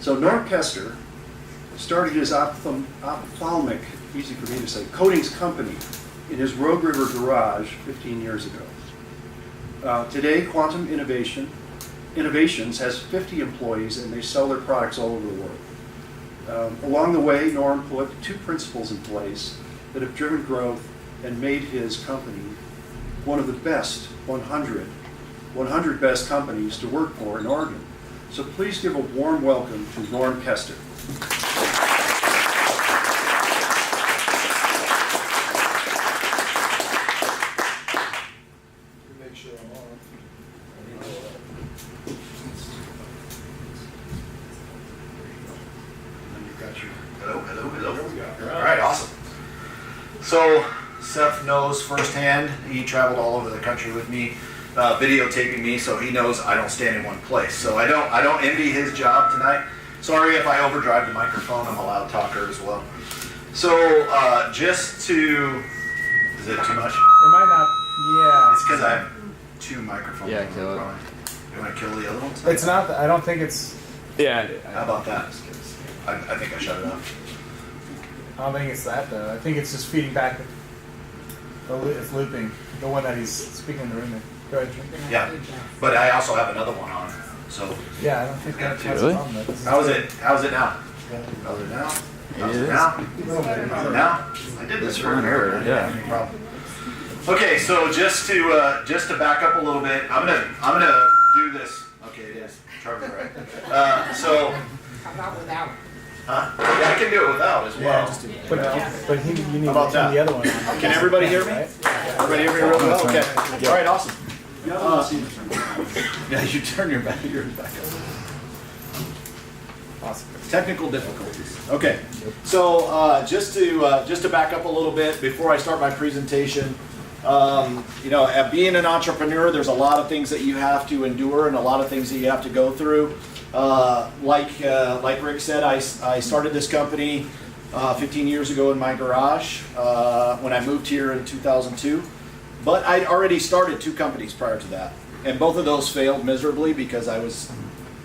So Norm Kester started his ophthalmic, easy for me to say, coatings company in his Rogue River garage 15 years ago. Today, Quantum Innovations has 50 employees and they sell their products all over the world. Along the way, Norm put 2 principles in place that have driven growth and made his company one of the best 100 best companies to work for in Oregon. So please give a warm welcome to Norm Kester. Make sure I'm on. Hello. All right, awesome. So Seth knows firsthand. He traveled all over the country with me, videotaping me, so he knows I don't stand in one place. So I don't envy his job tonight. Sorry if I overdrive the microphone. I'm a loud talker as well. So just to, is it too much? It might not. Yeah. It's because I have 2 microphones. Yeah, kill it. You want to kill the other ones? It's not. I don't think it's. Yeah. How about that? I think I shut it off. I don't think it's that though. I think it's just feeding back. It's looping. The one that he's speaking in the room. Go ahead. Yeah, but I also have another one on. So Yeah, I don't think that's Really? a problem. Though. how's it now? How's it now? How's it now? How's it now? I did this Fine, earlier. yeah. No problem. Okay, so just to back up a little bit, I'm gonna do this. Okay, it is. Trevor's right. So. How about without? Huh? Yeah, I can do it without as well. Yeah, just do it. But you need How about to turn that? the other one on. Can everybody hear me? Right? Everybody hear me real well? Okay. All right, awesome. Yeah, Yeah, you turn yours back up. Awesome. Technical difficulties. Okay, so just to back up a little bit before I start my presentation, being an entrepreneur, there's a lot of things that you have to endure and a lot of things that you have to go through. Like Rick said, I started this company 15 years ago in my garage when I moved here in 2002. But I'd already started 2 companies prior to that, and both of those failed miserably because I was,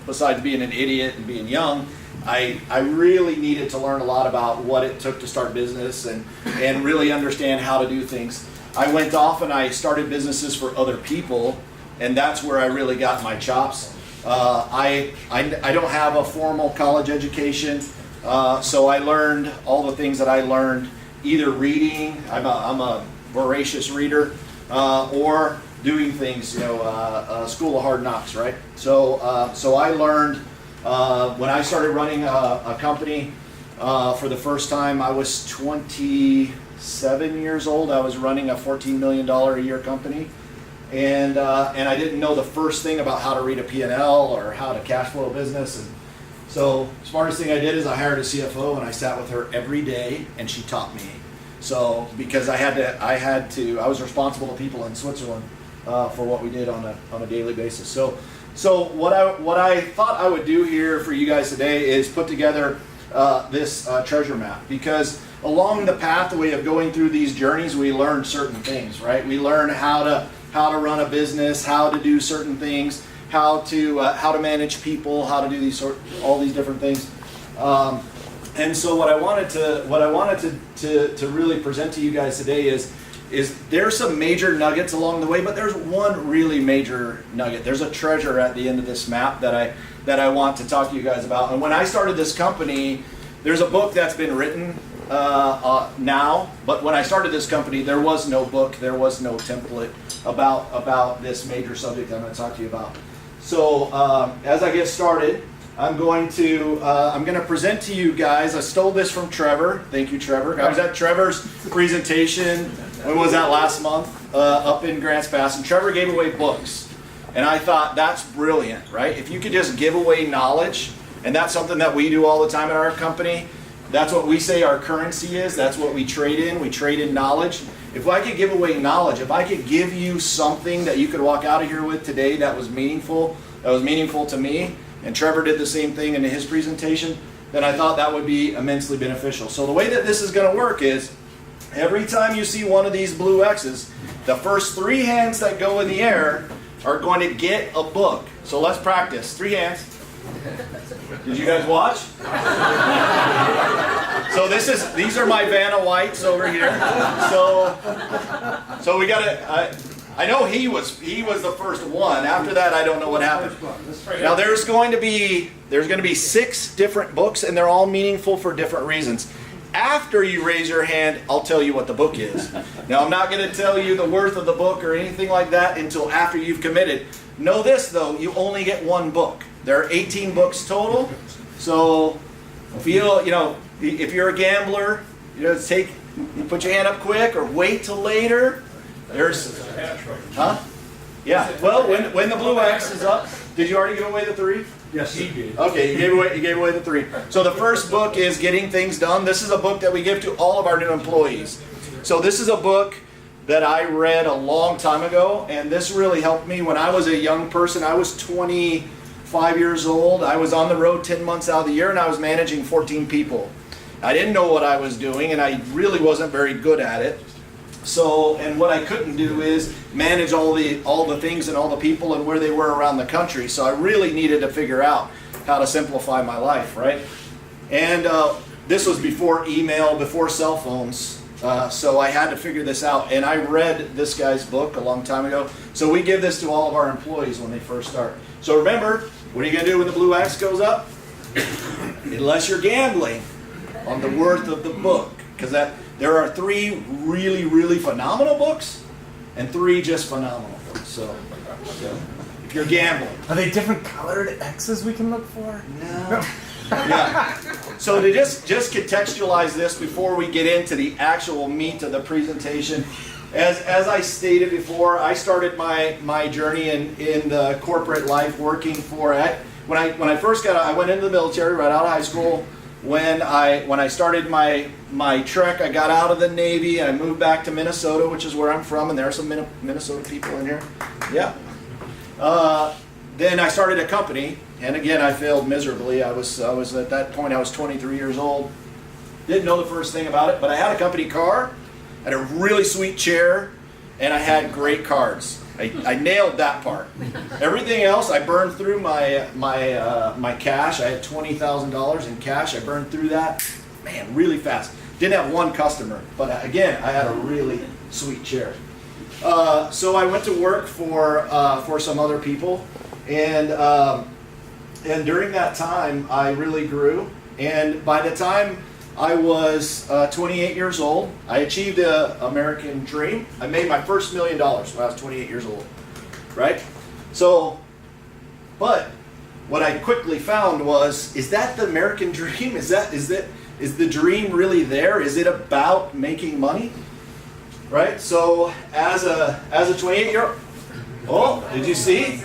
besides being an idiot and being young, I really needed to learn a lot about what it took to start business and really understand how to do things. I went off and I started businesses for other people, and that's where I really got my chops. I don't have a formal college education, so I learned all the things that I learned either reading, I'm a voracious reader, or doing things, School of Hard Knocks, right? So I learned when I started running a company for the first time. I was 27 years old. I was running a $14 million a year company. And I didn't know the first thing about how to read a P&L or how to cash flow a business. And so smartest thing I did is I hired a CFO and I sat with her every day and she taught me. So because I was responsible to people in Switzerland for what we did on a daily basis. So what I thought I would do here for you guys today is put together this treasure map, because along the pathway of going through these journeys, we learn certain things, right? We learn how to run a business, how to do certain things, how to manage people, how to do all these different things. And so what I wanted to really present to you guys today is there's some major nuggets along the way, but there's one really major nugget. There's a treasure at the end of this map that I want to talk to you guys about. And when I started this company, there's a book that's been written now, but when I started this company, there was no book, there was no template about this major subject I'm going to talk to you about. So as I get started, I'm going to present to you guys. I stole this from Trevor. Thank you, Trevor. I was at Trevor's presentation. When was that? Last month up in Grants Pass, and Trevor gave away books, and I thought that's brilliant, right? If you could just give away knowledge, and that's something that we do all the time at our company. That's what we say our currency is. That's what we trade in. We trade in knowledge. If I could give away knowledge, if I could give you something that you could walk out of here with today that was meaningful to me, and Trevor did the same thing in his presentation, then I thought that would be immensely beneficial. So the way that this is going to work is every time you see one of these blue X's, the first 3 hands that go in the air are going to get a book. So let's practice. 3 hands. Did you guys watch? So these are my Vanna Whites over here. So we got to. I know he was the first one. After that, I don't know what happened. Now there's going to be 6 different books, and they're all meaningful for different reasons. After you raise your hand, I'll tell you what the book is. Now I'm not going to tell you the worth of the book or anything like that until after you've committed. Know this though, you only get one book. There are 18 books total. So if you're a gambler, you put your hand up quick or wait till later. Yeah. Well, when the blue X is up, did you already give away the 3? Yes, he did. Okay, you gave away the 3. So the first book is Getting Things Done. This is a book that we give to all of our new employees. So this is a book that I read a long time ago, and this really helped me when I was a young person. I was 25 years old. I was on the road 10 months out of the year, and I was managing 14 people. I didn't know what I was doing, and I really wasn't very good at it. So, and what I couldn't do is manage all the things and all the people and where they were around the country. So I really needed to figure out how to simplify my life, right? And this was before email, before cell phones. So I had to figure this out. And I read this guy's book a long time ago. So we give this to all of our employees when they first start. So remember, what are you going to do when the blue X goes up? Unless you're gambling on the worth of the book. Because there are 3 really, really phenomenal books and 3 just phenomenal books. So if you're gambling. Are they different colored X's we can look for? No. Yeah. So to just contextualize this before we get into the actual meat of the presentation, as I stated before, I started my journey in the corporate life working for when I first got out, I went into the military right out of high school. When I started my trek, I got out of the Navy. I moved back to Minnesota, which is where I'm from, and there are some Minnesota people in here. Yeah. Then I started a company, and again, I failed miserably. I was at that point, I was 23 years old. Didn't know the first thing about it, but I had a company car, had a really sweet chair, and I had great cards. I nailed that part. Everything else, I burned through my cash. I had $20,000 in cash. I burned through that, man, really fast. Didn't have one customer, but again, I had a really sweet chair. So I went to work for some other people, and during that time, I really grew. And by the time I was 28 years old, I achieved the American dream. I made my first $1 million when I was 28 years old, right? So, but what I quickly found was, is that the American dream? Is the dream really there? Is it about making money? Right? So as a 28-year-old, oh, did you see?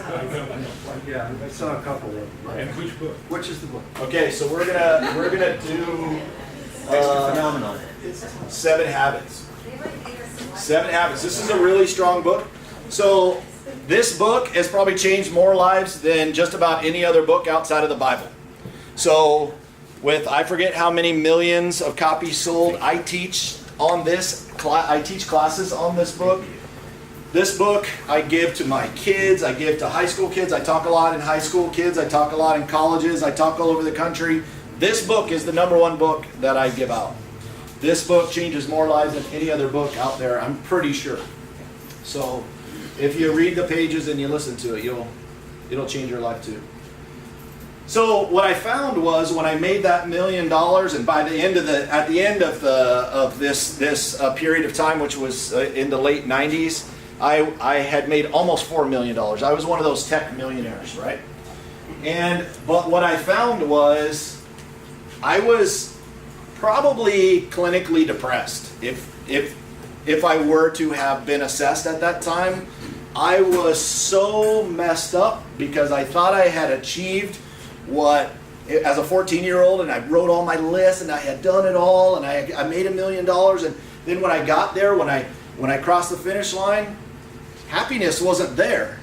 Yeah, I saw a couple of them. And which book? Which is the book? Okay, so we're gonna do Phenomenal. 7 Habits. 7 Habits. This is a really strong book. So this book has probably changed more lives than just about any other book outside of the Bible. So with I forget how many millions of copies sold, I teach classes on this book. This book I give to my kids, I give to high school kids, I talk a lot in high school kids, I talk a lot in colleges, I talk all over the country. This book is the #1 book that I give out. This book changes more lives than any other book out there, I'm pretty sure. So if you read the pages and you listen to it, it'll change your life too. So what I found was when I made that $1 million, and by the end of this period of time, which was in the late 90s, I had made almost $4 million. I was one of those tech millionaires, right? But what I found was I was probably clinically depressed. If I were to have been assessed at that time, I was so messed up because I thought I had achieved what, as a 14-year-old, and I wrote all my lists and I had done it all and I made $1 million, and then when I got there, when I crossed the finish line, happiness wasn't there.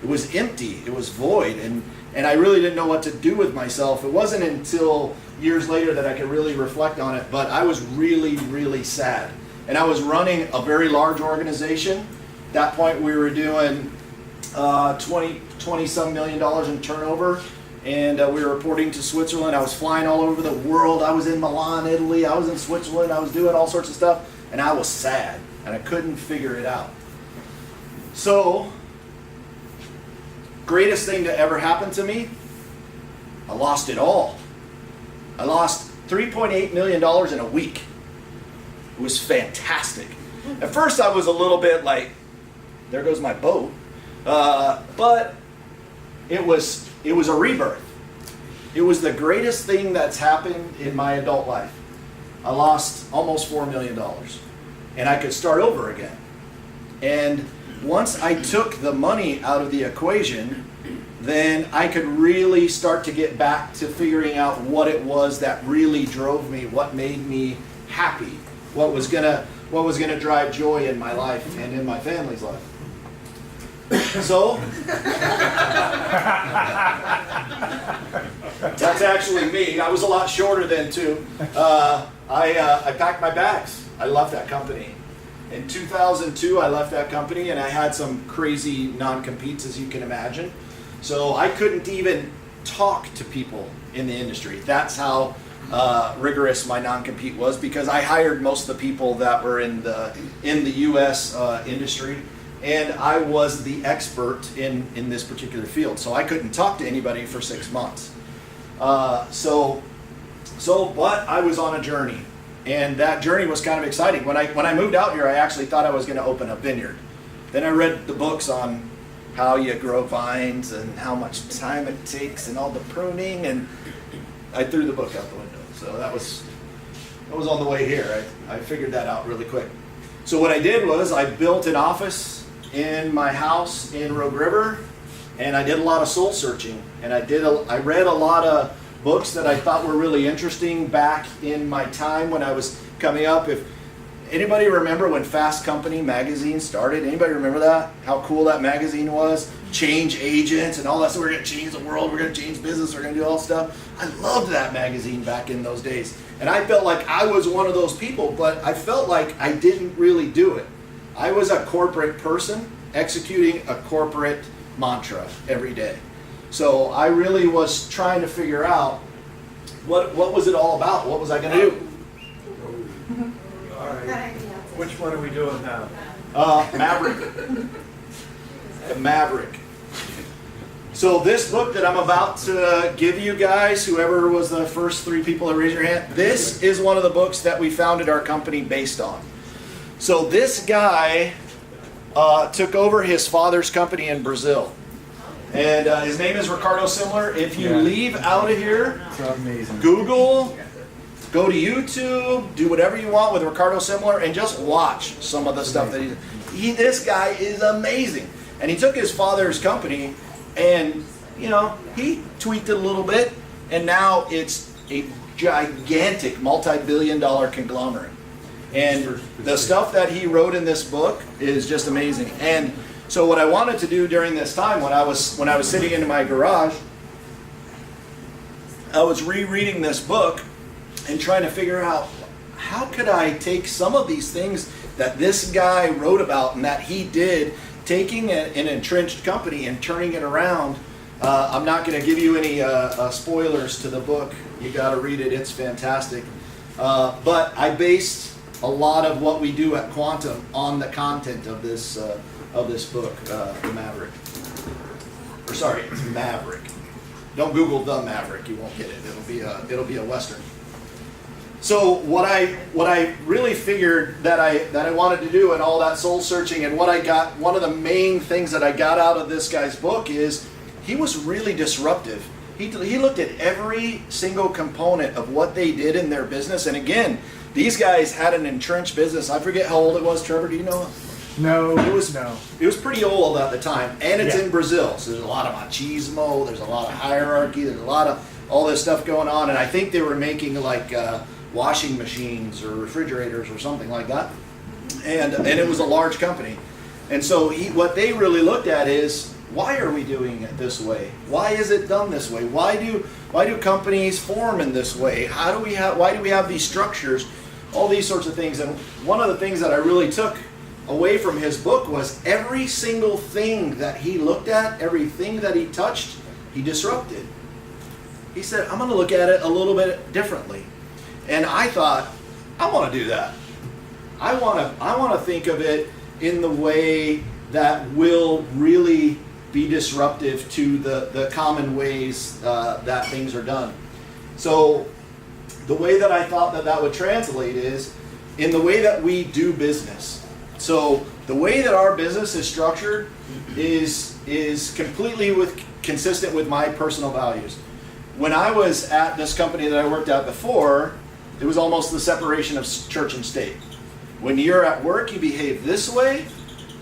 It was empty, it was void, and I really didn't know what to do with myself. It wasn't until years later that I could really reflect on it, but I was really, really sad. And I was running a very large organization. At that point we were doing 20 some million dollars in turnover. and we were reporting to Switzerland. I was flying all over the world. I was in Milan, Italy. I was in Switzerland. I was doing all sorts of stuff, and I was sad, and I couldn't figure it out. So, greatest thing to ever happen to me, I lost it all. I lost $3.8 million in a week. It was fantastic. At first I was a little bit like, there goes my boat. But it was a rebirth. It was the greatest thing that's happened in my adult life. I lost almost $4 million. And I could start over again. And once I took the money out of the equation, then I could really start to get back to figuring out what it was that really drove me, what made me happy, what was gonna drive joy in my life and in my family's life. So that's actually me. I was a lot shorter then too. I packed my bags. I left that company. In 2002, I left that company, and I had some crazy non-competes, as you can imagine. So I couldn't even talk to people in the industry. That's how rigorous my non-compete was, because I hired most of the people that were in the U.S. Industry, and I was the expert in this particular field. So I couldn't talk to anybody for 6 months. But I was on a journey, and that journey was kind of exciting. When I moved out here, I actually thought I was going to open a vineyard. Then I read the books on how you grow vines and how much time it takes and all the pruning, and I threw the book out the window. So that was on the way here. I figured that out really quick. So what I did was I built an office in my house in Rogue River, and I did a lot of soul searching, and I read a lot of books that I thought were really interesting back in my time when I was coming up. If anybody remember when Fast Company magazine started? Anybody remember that? How cool that magazine was? Change agents and all that. So we're going to change the world. We're going to change business. We're going to do all stuff. I loved that magazine back in those days. And I felt like I was one of those people, but I felt like I didn't really do it. I was a corporate person executing a corporate mantra every day. So I really was trying to figure out what was it all about? What was I going to do? All right. Which one are we doing now? Maverick. The Maverick. So this book that I'm about to give you guys, whoever was the first 3 people to raise your hand, this is one of the books that we founded our company based on. So this guy took over his father's company in Brazil. And his name is Ricardo Simler. If you leave out of here, It's amazing. Google, go to YouTube, do whatever you want with Ricardo Simler, and just watch some of the stuff that this guy is amazing. And he took his father's company and, he tweaked it a little bit, and now it's a gigantic multi-billion-dollar conglomerate. And the stuff that he wrote in this book is just amazing. And so what I wanted to do during this time, when I was sitting in my garage, I was rereading this book and trying to figure out, how could I take some of these things that this guy wrote about and that he did, taking an entrenched company and turning it around. I'm not going to give you any spoilers to the book. You got to read it. It's fantastic. But I based a lot of what we do at Quantum on the content of this book, The Maverick. Or sorry, it's Maverick. Don't Google The Maverick. You won't get it. It'll be a Western. So what I really figured that I wanted to do, and all that soul searching, and what I got, one of the main things that I got out of this guy's book is he was really disruptive. He looked at every single component of what they did in their business. And again, these guys had an entrenched business. I forget how old it was. Trevor, do you know? No. It was pretty old at the time, and it's in Brazil. So there's a lot of machismo. There's a lot of hierarchy. There's a lot of all this stuff going on. And I think they were making like washing machines or refrigerators or something like that. And it was a large company. And so what they really looked at is, why are we doing it this way? Why is it done this way? Why do companies form in this way? Why do we have these structures? All these sorts of things. And one of the things that I really took away from his book was every single thing that he looked at, everything that he touched, he disrupted. He said, I'm going to look at it a little bit differently. And I thought, I want to do that. I want to think of it in the way that will really be disruptive to the common ways that things are done. So the way that I thought that would translate is in the way that we do business. So the way that our business is structured is completely consistent with my personal values. When I was at this company that I worked at before, it was almost the separation of church and state. When you're at work, you behave this way.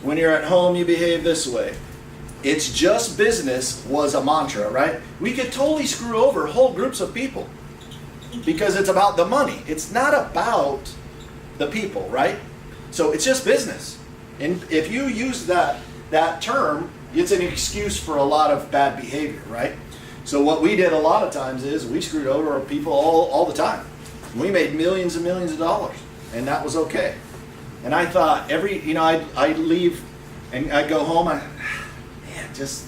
When you're at home, you behave this way. It's just business was a mantra, right? We could totally screw over whole groups of people because it's about the money. It's not about the people, right? So it's just business. And if you use that term, it's an excuse for a lot of bad behavior, right? So what we did a lot of times is we screwed over people all the time. We made millions and millions of dollars, and that was okay. And I thought I'd leave and I'd go home, just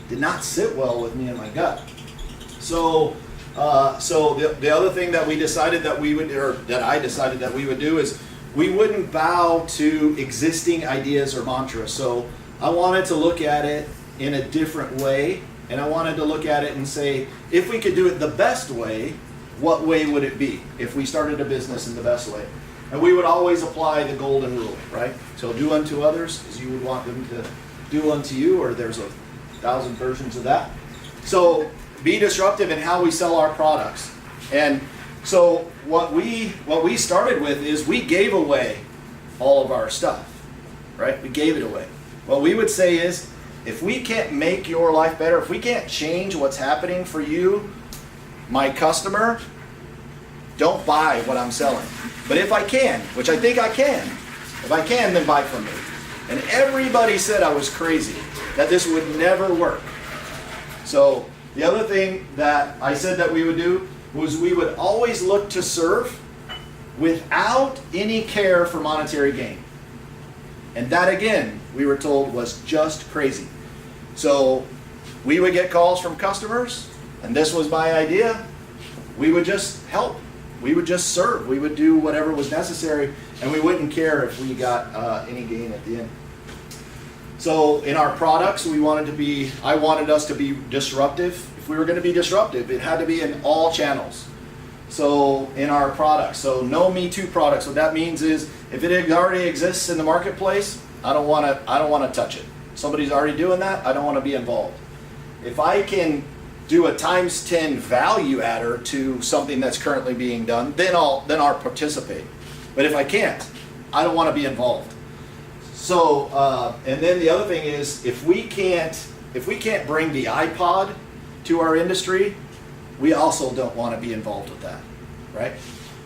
did not sit well with me in my gut. So the other thing that we decided that we would, or that I decided that we would do is we wouldn't bow to existing ideas or mantras. So I wanted to look at it in a different way, and I wanted to look at it and say, if we could do it the best way, what way would it be if we started a business in the best way? And we would always apply the golden rule, right? So do unto others as you would want them to do unto you, or there's 1,000 versions of that. So be disruptive in how we sell our products. And so what we started with is we gave away all of our stuff, right? We gave it away. What we would say is, if we can't make your life better, if we can't change what's happening for you, my customer, don't buy what I'm selling. But if I can, which I think I can, if I can, then buy from me. And everybody said I was crazy, that this would never work. So the other thing that I said that we would do was we would always look to serve without any care for monetary gain. And that, again, we were told was just crazy. So we would get calls from customers, and this was my idea. We would just help. We would just serve. We would do whatever was necessary, and we wouldn't care if we got any gain at the end. So in our products, I wanted us to be disruptive. If we were going to be disruptive, it had to be in all channels. So in our products, so no Me Too products. What that means is, if it already exists in the marketplace, I don't want to touch it. Somebody's already doing that. I don't want to be involved. If I can do a times 10 value adder to something that's currently being done, then I'll participate. But if I can't, I don't want to be involved. So and then the other thing is, if we can't bring the iPod to our industry, we also don't want to be involved with that, right?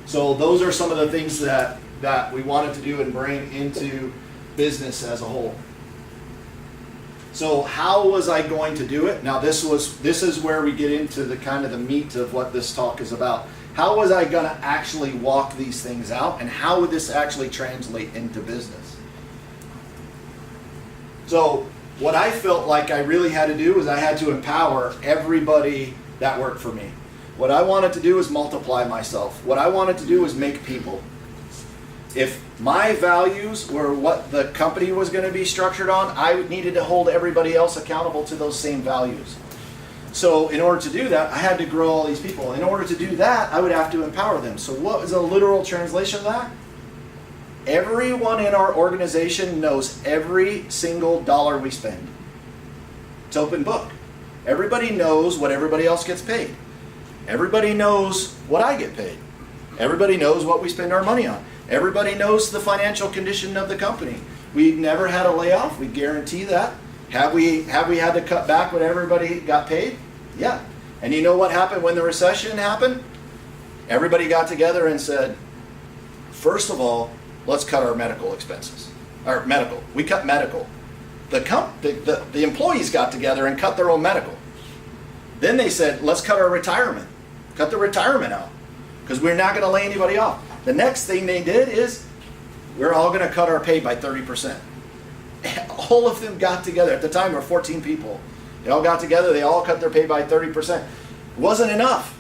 So those are some of the things that we wanted to do and bring into business as a whole. So how was I going to do it? Now this is where we get into the kind of the meat of what this talk is about. How was I going to actually walk these things out, and how would this actually translate into business? So what I felt like I really had to do was I had to empower everybody that worked for me. What I wanted to do was multiply myself. What I wanted to do was make people. If my values were what the company was going to be structured on, I needed to hold everybody else accountable to those same values. So in order to do that, I had to grow all these people. In order to do that, I would have to empower them. So what is a literal translation of that? Everyone in our organization knows every single dollar we spend. It's open book. Everybody knows what everybody else gets paid. Everybody knows what I get paid. Everybody knows what we spend our money on. Everybody knows the financial condition of the company. We've never had a layoff. We guarantee that. Have we had to cut back when everybody got paid? Yeah. And you know what happened when the recession happened? Everybody got together and said, first of all, let's cut our medical expenses. Our medical. We cut medical. The employees got together and cut their own medical. Then they said, let's cut our retirement. Cut the retirement out, because we're not going to lay anybody off. The next thing they did is, we're all going to cut our pay by 30%. All of them got together. At the time, there were 14 people. They all got together. They all cut their pay by 30%. Wasn't enough.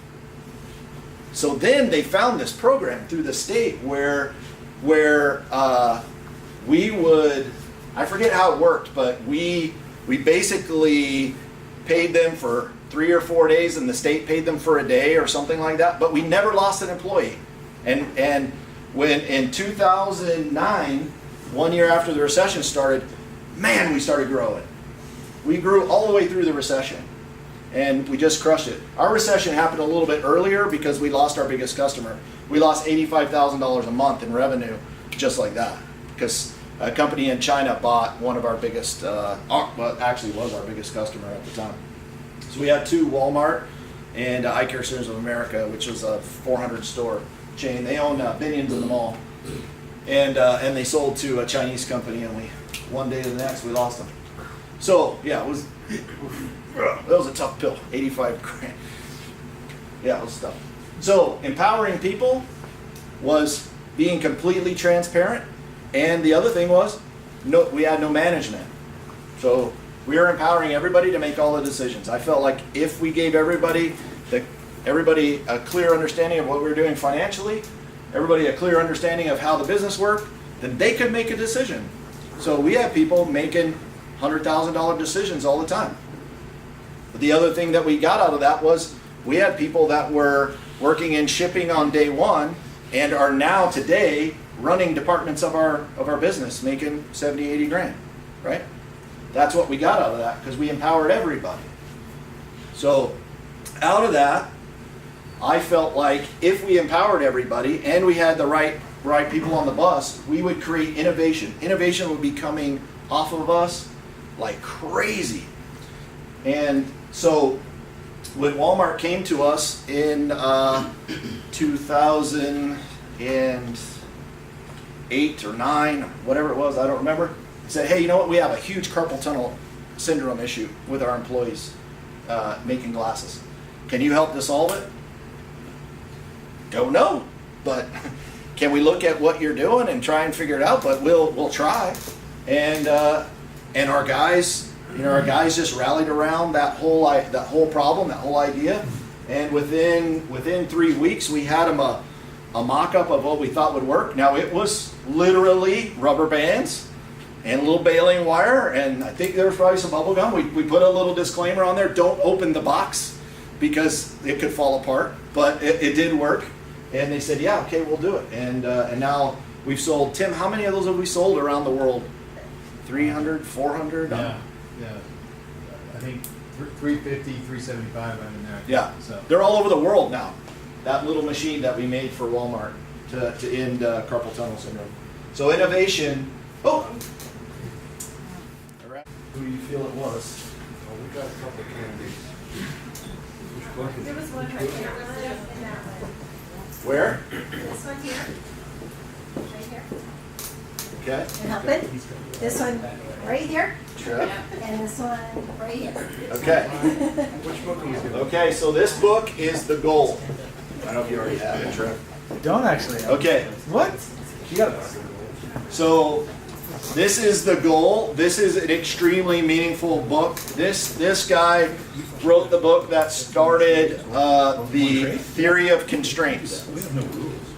So then they found this program through the state where we would, I forget how it worked, but we basically paid them for 3 or 4 days and the state paid them for a day or something like that, but we never lost an employee. And when in 2009, 1 year after the recession started, man, we started growing. We grew all the way through the recession and we just crushed it. Our recession happened a little bit earlier because we lost our biggest customer. We lost $85,000 a month in revenue just like that because a company in China bought one of our biggest, well, actually was our biggest customer at the time. So we had 2, Walmart and Eye Care Centers of America, which was a 400 store chain. They own Binions in the mall. And they sold to a Chinese company, and one day to the next we lost them. So yeah, it was a tough pill. 85 grand. Yeah, it was tough. So empowering people was being completely transparent, and the other thing was we had no management. So we were empowering everybody to make all the decisions. I felt like if we gave everybody a clear understanding of what we were doing financially, everybody a clear understanding of how the business worked, then they could make a decision. So we had people making $100,000 decisions all the time. But the other thing that we got out of that was we had people that were working in shipping on day one and are now today running departments of our business making 70, 80 grand, right? That's what we got out of that because we empowered everybody. So out of that, I felt like if we empowered everybody and we had the right people on the bus, we would create innovation. Innovation would be coming off of us like crazy. And so when Walmart came to us in 2008 or 9, whatever it was, I don't remember, said, hey, you know what, we have a huge carpal tunnel syndrome issue with our employees making glasses. Can you help to solve it? Don't know, but can we look at what you're doing and try and figure it out? But we'll try. And our guys, our guys just rallied around that whole problem, that whole idea. And within 3 weeks, we had them a mock-up of what we thought would work. Now it was literally rubber bands and a little baling wire, and I think there was probably some bubble gum. We put a little disclaimer on there: don't open the box because it could fall apart. But it did work. And they said, yeah, okay, we'll do it. And now we've sold, Tim, how many of those have we sold around the world? 300, 400? Yeah. I think 350, 375 in there. Yeah, So they're all over the world now. That little machine that we made for Walmart to end carpal tunnel syndrome. So innovation, all right. Who do you feel it was? Oh, we got a couple of candidates. There was one right here, and that one. Where? This one here. Right here. Okay. And help it. This one right here. Sure. And this one right here. Okay. Which book are you doing? Okay, so this book is The Goal. I don't know if you already have it, Trev. Don't actually. Okay. What? You got it. So this is The Goal. This is an extremely meaningful book. This guy wrote the book that started the theory of constraints.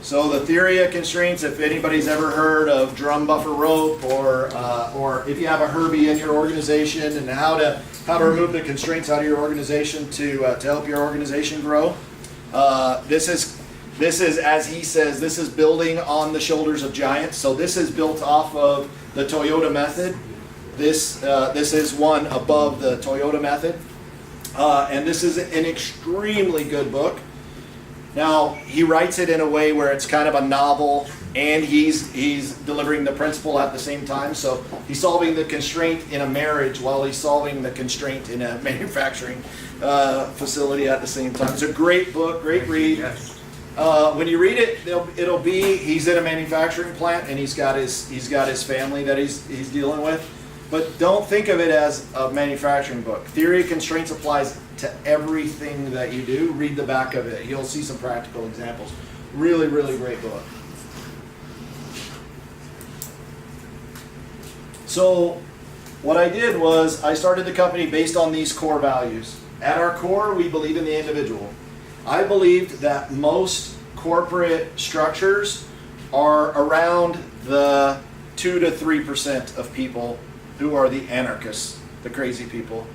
So the theory of constraints, if anybody's ever heard of drum buffer rope, or if you have a Herbie in your organization, and how to remove the constraints out of your organization to help your organization grow. This is, as he says, this is building on the shoulders of giants. So this is built off of the Toyota method. This is one above the Toyota method. And this is an extremely good book. Now, he writes it in a way where it's kind of a novel, and he's delivering the principle at the same time. So he's solving the constraint in a marriage while he's solving the constraint in a manufacturing facility at the same time. It's a great book, great read. When you read it, it'll be he's in a manufacturing plant and he's got his family that he's dealing with. But don't think of it as a manufacturing book. Theory of constraints applies to everything that you do. Read the back of it. You'll see some practical examples. Really, really great book. So what I did was I started the company based on these core values. At our core, we believe in the individual. I believed that most corporate structures are around the 2 to 3% of people who are the anarchists, the crazy people.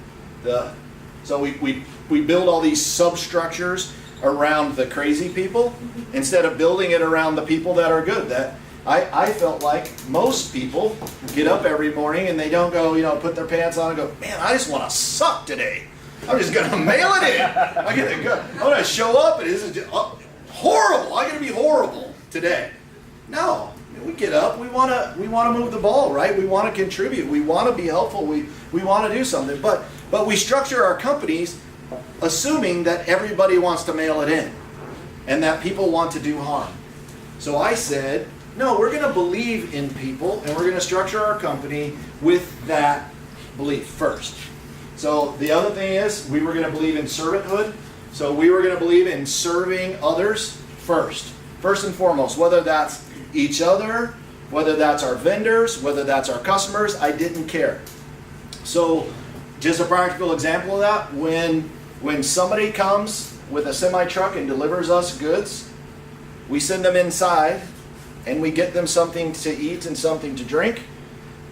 So we build all these substructures around the crazy people instead of building it around the people that are good. That I felt like most people get up every morning and they don't go, put their pants on and go, man, I just want to suck today. I'm just going to mail it in. I'm going to show up and it's horrible. I'm going to be horrible today. No, we get up. We want to move the ball, right? We want to contribute. We want to be helpful. We want to do something. But we structure our companies assuming that everybody wants to mail it in and that people want to do harm. So I said, no, we're going to believe in people and we're going to structure our company with that belief first. So the other thing is we were going to believe in servanthood. So we were going to believe in serving others first and foremost, whether that's each other, whether that's our vendors, whether that's our customers, I didn't care. So just a practical example of that, when somebody comes with a semi-truck and delivers us goods, we send them inside and we get them something to eat and something to drink.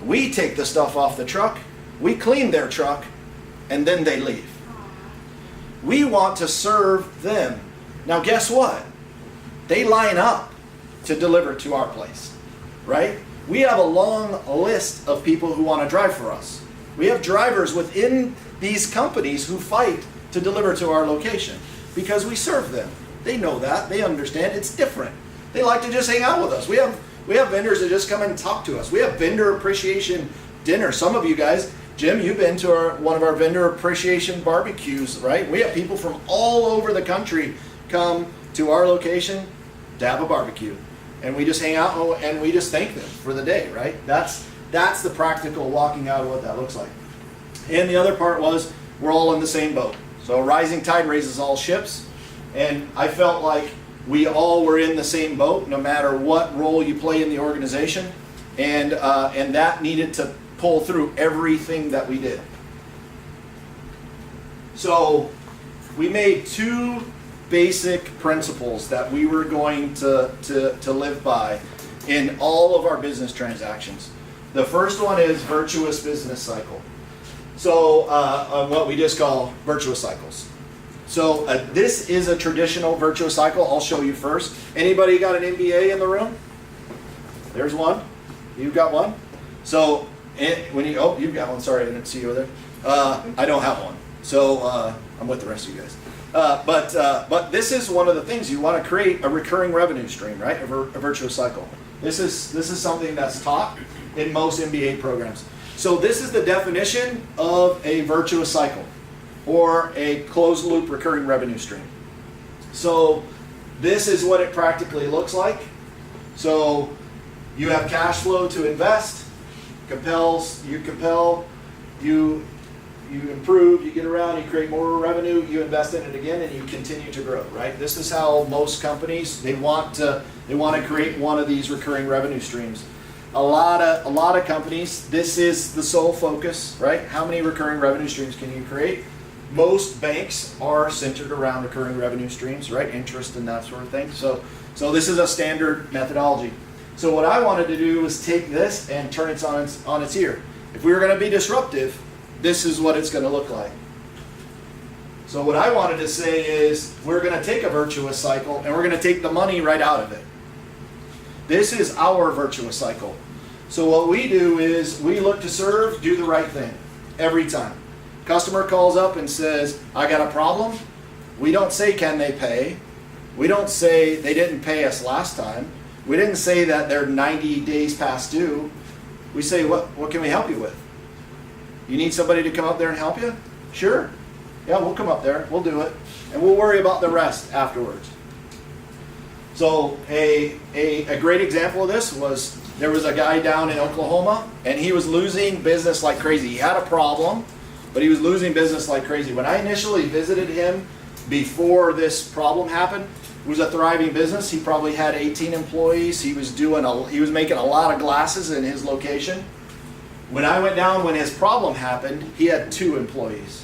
We take the stuff off the truck, we clean their truck, and then they leave. We want to serve them. Now guess what? They line up to deliver to our place, right? We have a long list of people who want to drive for us. We have drivers within these companies who fight to deliver to our location because we serve them. They know that. They understand. It's different. They like to just hang out with us. We have vendors that just come and talk to us. We have vendor appreciation dinner. Some of you guys, Jim, you've been to one of our vendor appreciation barbecues, right? We have people from all over the country come to our location to have a barbecue. And we just hang out and we just thank them for the day, right? That's the practical walking out of what that looks like. And the other part was we're all in the same boat. So a rising tide raises all ships. And I felt like we all were in the same boat no matter what role you play in the organization. And that needed to pull through everything that we did. So we made two basic principles that we were going to live by in all of our business transactions. The first one is virtuous business cycle. So what we just call virtuous cycles. So this is a traditional virtuous cycle. I'll show you first. Anybody got an MBA in the room? There's one. You've got one. So you've got one. Sorry, I didn't see you over there. I don't have one. So I'm with the rest of you guys. But this is one of the things you want to create a recurring revenue stream, right? A virtuous cycle. This is something that's taught in most MBA programs. So this is the definition of a virtuous cycle or a closed loop recurring revenue stream. So this is what it practically looks like. So you have cash flow to invest, you improve, you get around, you create more revenue, you invest in it again, and you continue to grow, right? This is how most companies, they want to create one of these recurring revenue streams. A lot of companies, this is the sole focus, right? How many recurring revenue streams can you create? Most banks are centered around recurring revenue streams, right? Interest and that sort of thing. So this is a standard methodology. So what I wanted to do was take this and turn it on its ear. If we were going to be disruptive, this is what it's going to look like. So what I wanted to say is we're going to take a virtuous cycle and we're going to take the money right out of it. This is our virtuous cycle. So what we do is we look to serve, do the right thing every time. Customer calls up and says, I got a problem. We don't say, can they pay? We don't say they didn't pay us last time. We didn't say that they're 90 days past due. We say, what can we help you with? You need somebody to come up there and help you? Sure. Yeah, we'll come up there. We'll do it. And we'll worry about the rest afterwards. So a great example of this was there was a guy down in Oklahoma and he was losing business like crazy. He had a problem, but he was losing business like crazy. When I initially visited him before this problem happened, it was a thriving business. He probably had 18 employees. He was making a lot of glasses in his location. When I went down when his problem happened, he had 2 employees.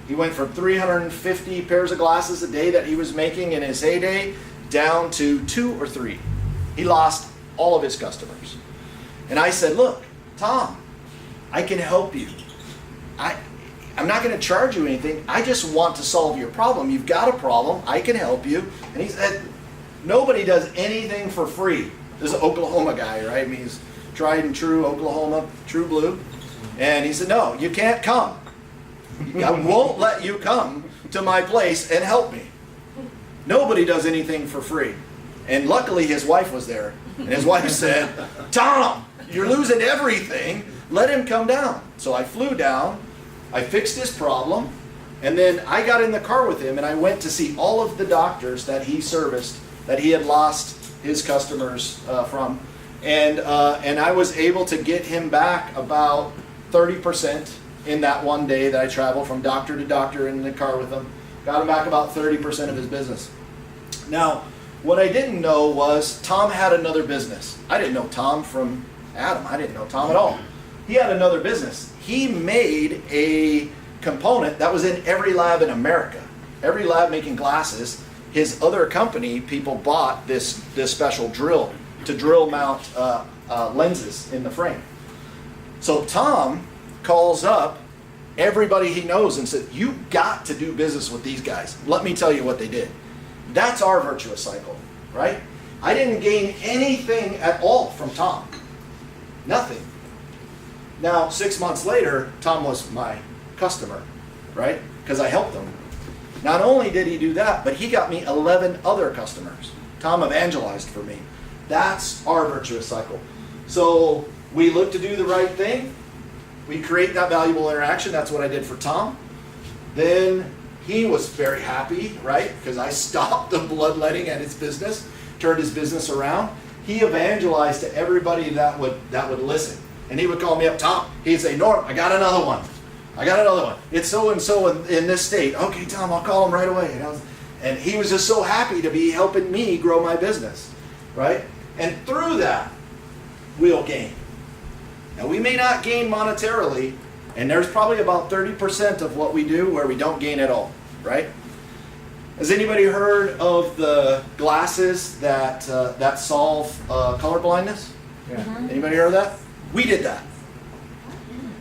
He went from 350 pairs of glasses a day that he was making in his heyday down to 2 or 3. He lost all of his customers. And I said, look, Tom, I can help you. I'm not going to charge you anything. I just want to solve your problem. You've got a problem. I can help you. And he said, nobody does anything for free. This is an Oklahoma guy, right? I mean, he's tried and true Oklahoma, true blue. And he said, no, you can't come. I won't let you come to my place and help me. Nobody does anything for free. And luckily his wife was there. And his wife said, Tom, you're losing everything. Let him come down. So I flew down. I fixed his problem. And then I got in the car with him and I went to see all of the doctors that he serviced, that he had lost his customers from. And I was able to get him back about 30% in that one day that I traveled from doctor to doctor in the car with him. Got him back about 30% of his business. Now, what I didn't know was Tom had another business. I didn't know Tom from Adam. I didn't know Tom at all. He had another business. He made a component that was in every lab in America. Every lab making glasses. His other company, people bought this special drill to drill mount lenses in the frame. So Tom calls up everybody he knows and said, you got to do business with these guys. Let me tell you what they did. That's our virtuous cycle, right? I didn't gain anything at all from Tom. Nothing. Now, 6 months later, Tom was my customer, right? Because I helped him. Not only did he do that, but he got me 11 other customers. Tom evangelized for me. That's our virtuous cycle. So we look to do the right thing. We create that valuable interaction. That's what I did for Tom. Then he was very happy, right? Because I stopped the bloodletting at his business, turned his business around. He evangelized to everybody that would listen. And he would call me up, Tom. He'd say, Norm, I got another one. I got another one. It's so-and-so in this state. Okay, Tom, I'll call him right away. And he was just so happy to be helping me grow my business, right? And through that, we'll gain. Now, we may not gain monetarily, and there's probably about 30% of what we do where we don't gain at all, right? Has anybody heard of the glasses that solve color blindness? Yeah. Anybody heard of that? We did that.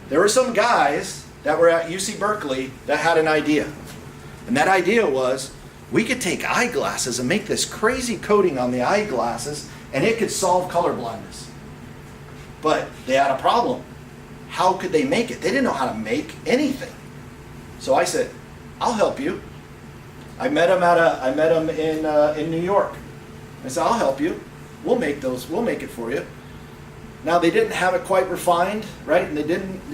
There were some guys that were at UC Berkeley that had an idea. And that idea was, we could take eyeglasses and make this crazy coating on the eyeglasses, and it could solve color blindness. But they had a problem. How could they make it? They didn't know how to make anything. So I said, I'll help you. I met him in New York. I said, I'll help you. We'll make it for you. Now they didn't have it quite refined, right? And they didn't,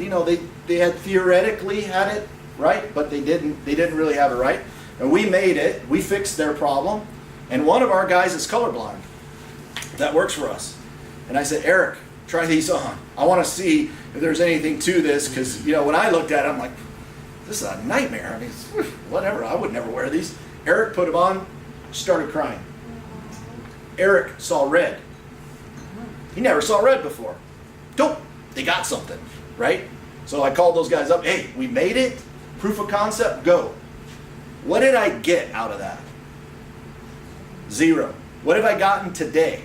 they had theoretically had it right, but they didn't really have it right. And we made it. We fixed their problem. And one of our guys is colorblind. That works for us. And I said, Eric, try these on. I want to see if there's anything to this, because when I looked at it, I'm like, this is a nightmare. I mean, whatever. I would never wear these. Eric put them on, started crying. Eric saw red. He never saw red before. Dope. They got something, right? So I called those guys up. Hey, we made it. Proof of concept, go. What did I get out of that? 0. What have I gotten today?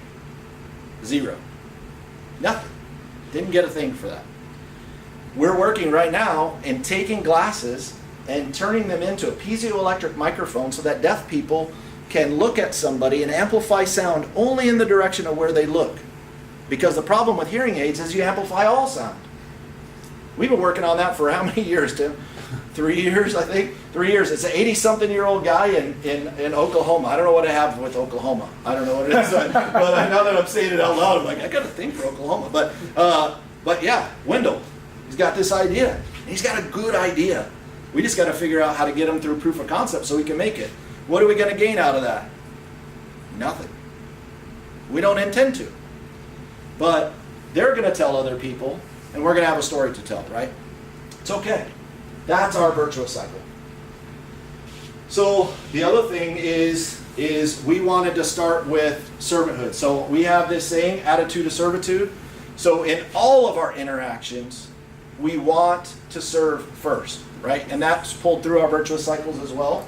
0. Nothing. Didn't get a thing for that. We're working right now in taking glasses and turning them into a piezoelectric microphone so that deaf people can look at somebody and amplify sound only in the direction of where they look. Because the problem with hearing aids is you amplify all sound. We've been working on that for how many years, Tim? 3 years, I think. 3 years. It's an 80-something-year-old guy in Oklahoma. I don't know what I have with Oklahoma. I don't know what it is. But now that I'm saying it out loud, I'm like, I got a thing for Oklahoma. But yeah, Wendell, he's got this idea. He's got a good idea. We just got to figure out how to get him through proof of concept so we can make it. What are we going to gain out of that? Nothing. We don't intend to. But they're going to tell other people, and we're going to have a story to tell, right? It's okay. That's our virtuous cycle. So the other thing is we wanted to start with servanthood. So we have this saying, attitude of servitude. So in all of our interactions, we want to serve first. right? And that's pulled through our virtuous cycles as well.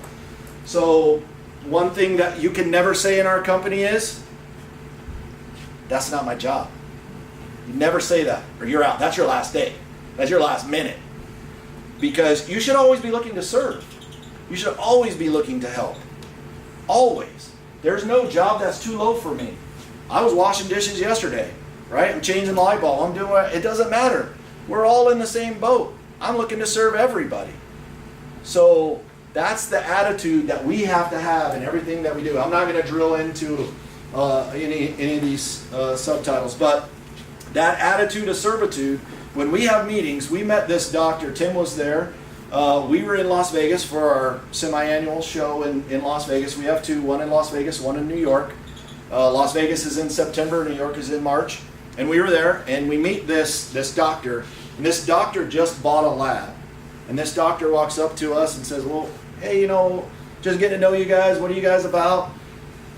So one thing that you can never say in our company is, that's not my job. You never say that, or you're out. That's your last day. That's your last minute. Because you should always be looking to serve. You should always be looking to help. Always. There's no job that's too low for me. I was washing dishes yesterday, right? I'm changing the light bulb. I'm doing what, it doesn't matter. We're all in the same boat. I'm looking to serve everybody. So that's the attitude that we have to have in everything that we do. I'm not going to drill into any of these subtitles, but that attitude of servitude, when we have meetings, we met this doctor, Tim was there. We were in Las Vegas for our semi-annual show in Las Vegas. We have two, one in Las Vegas, one in New York. Las Vegas is in September, New York is in March. And we were there, and we meet this doctor. And this doctor just bought a lab. And this doctor walks up to us and says, well, hey, just getting to know you guys. What are you guys about?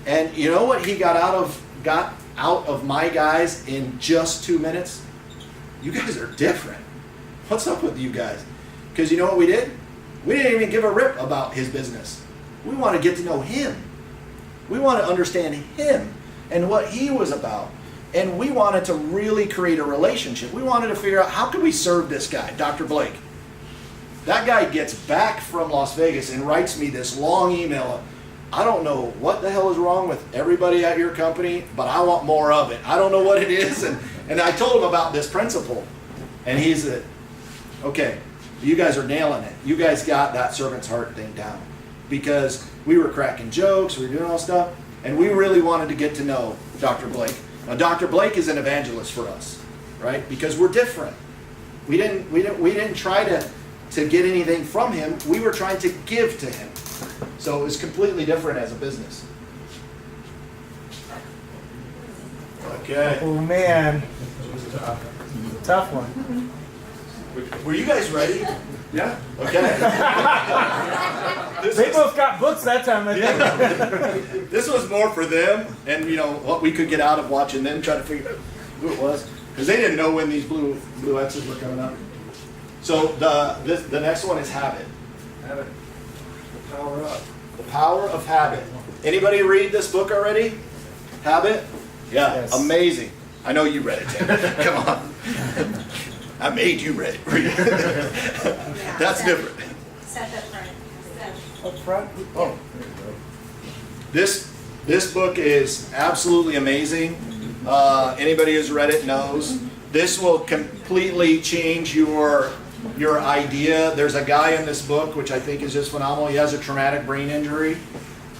And you know what he got out of my guys in just 2 minutes? You guys are different. What's up with you guys? Because you know what we did? We didn't even give a rip about his business. We want to get to know him. We want to understand him and what he was about. And we wanted to really create a relationship. We wanted to figure out, how can we serve this guy, Dr. Blake? That guy gets back from Las Vegas and writes me this long email. I don't know what the hell is wrong with everybody at your company, but I want more of it. I don't know what it is. And I told him about this principle. And he said, okay, you guys are nailing it. You guys got that servant's heart thing down. Because we were cracking jokes, we were doing all stuff, and we really wanted to get to know Dr. Blake. Now, Dr. Blake is an evangelist for us, right? Because we're different. We didn't try to get anything from him. We were trying to give to him. So it was completely different as a business. Okay. Oh man, tough one. Were you guys ready? Yeah. Okay. They both got books that time. I think. This was more for them, and what we could get out of watching them try to figure out who it was, because they didn't know when these blue X's were coming up. So the next one is habit. Habit. The power up. The power of habit. Anybody read this book already? Habit? Yeah, Yes. Amazing. I know you read it, Tim. Come on. I made you read it. That's different. Set up front. Up front. Oh. This book is absolutely amazing. Anybody who's read it knows. This will completely change your idea. There's a guy in this book, which I think is just phenomenal. He has a traumatic brain injury.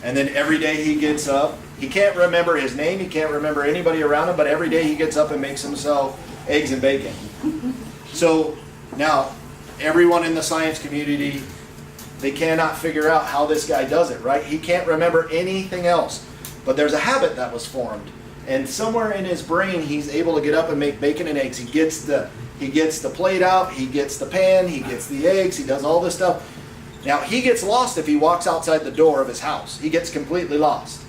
And then every day he gets up. He can't remember his name. He can't remember anybody around him. But every day he gets up and makes himself eggs and bacon. So now, everyone in the science community, they cannot figure out how this guy does it, right? He can't remember anything else. But there's a habit that was formed. And somewhere in his brain, he's able to get up and make bacon and eggs. He gets the plate out, he gets the pan, he gets the eggs, he does all this stuff. Now, he gets lost if he walks outside the door of his house. He gets completely lost.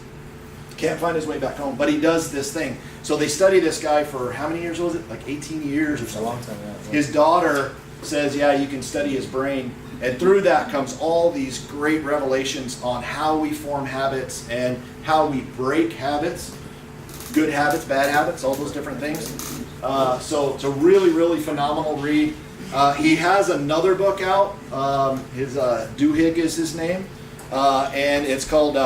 Can't find his way back home, but he does this thing. So they study this guy for how many years was it? Like 18 years or It's a something. long time. Yeah. His daughter says, yeah, you can study his brain. And through that comes all these great revelations on how we form habits and how we break habits. Good habits, bad habits, all those different things. So it's a really, really phenomenal read. He has another book out. His Duhigg is his name. And it's called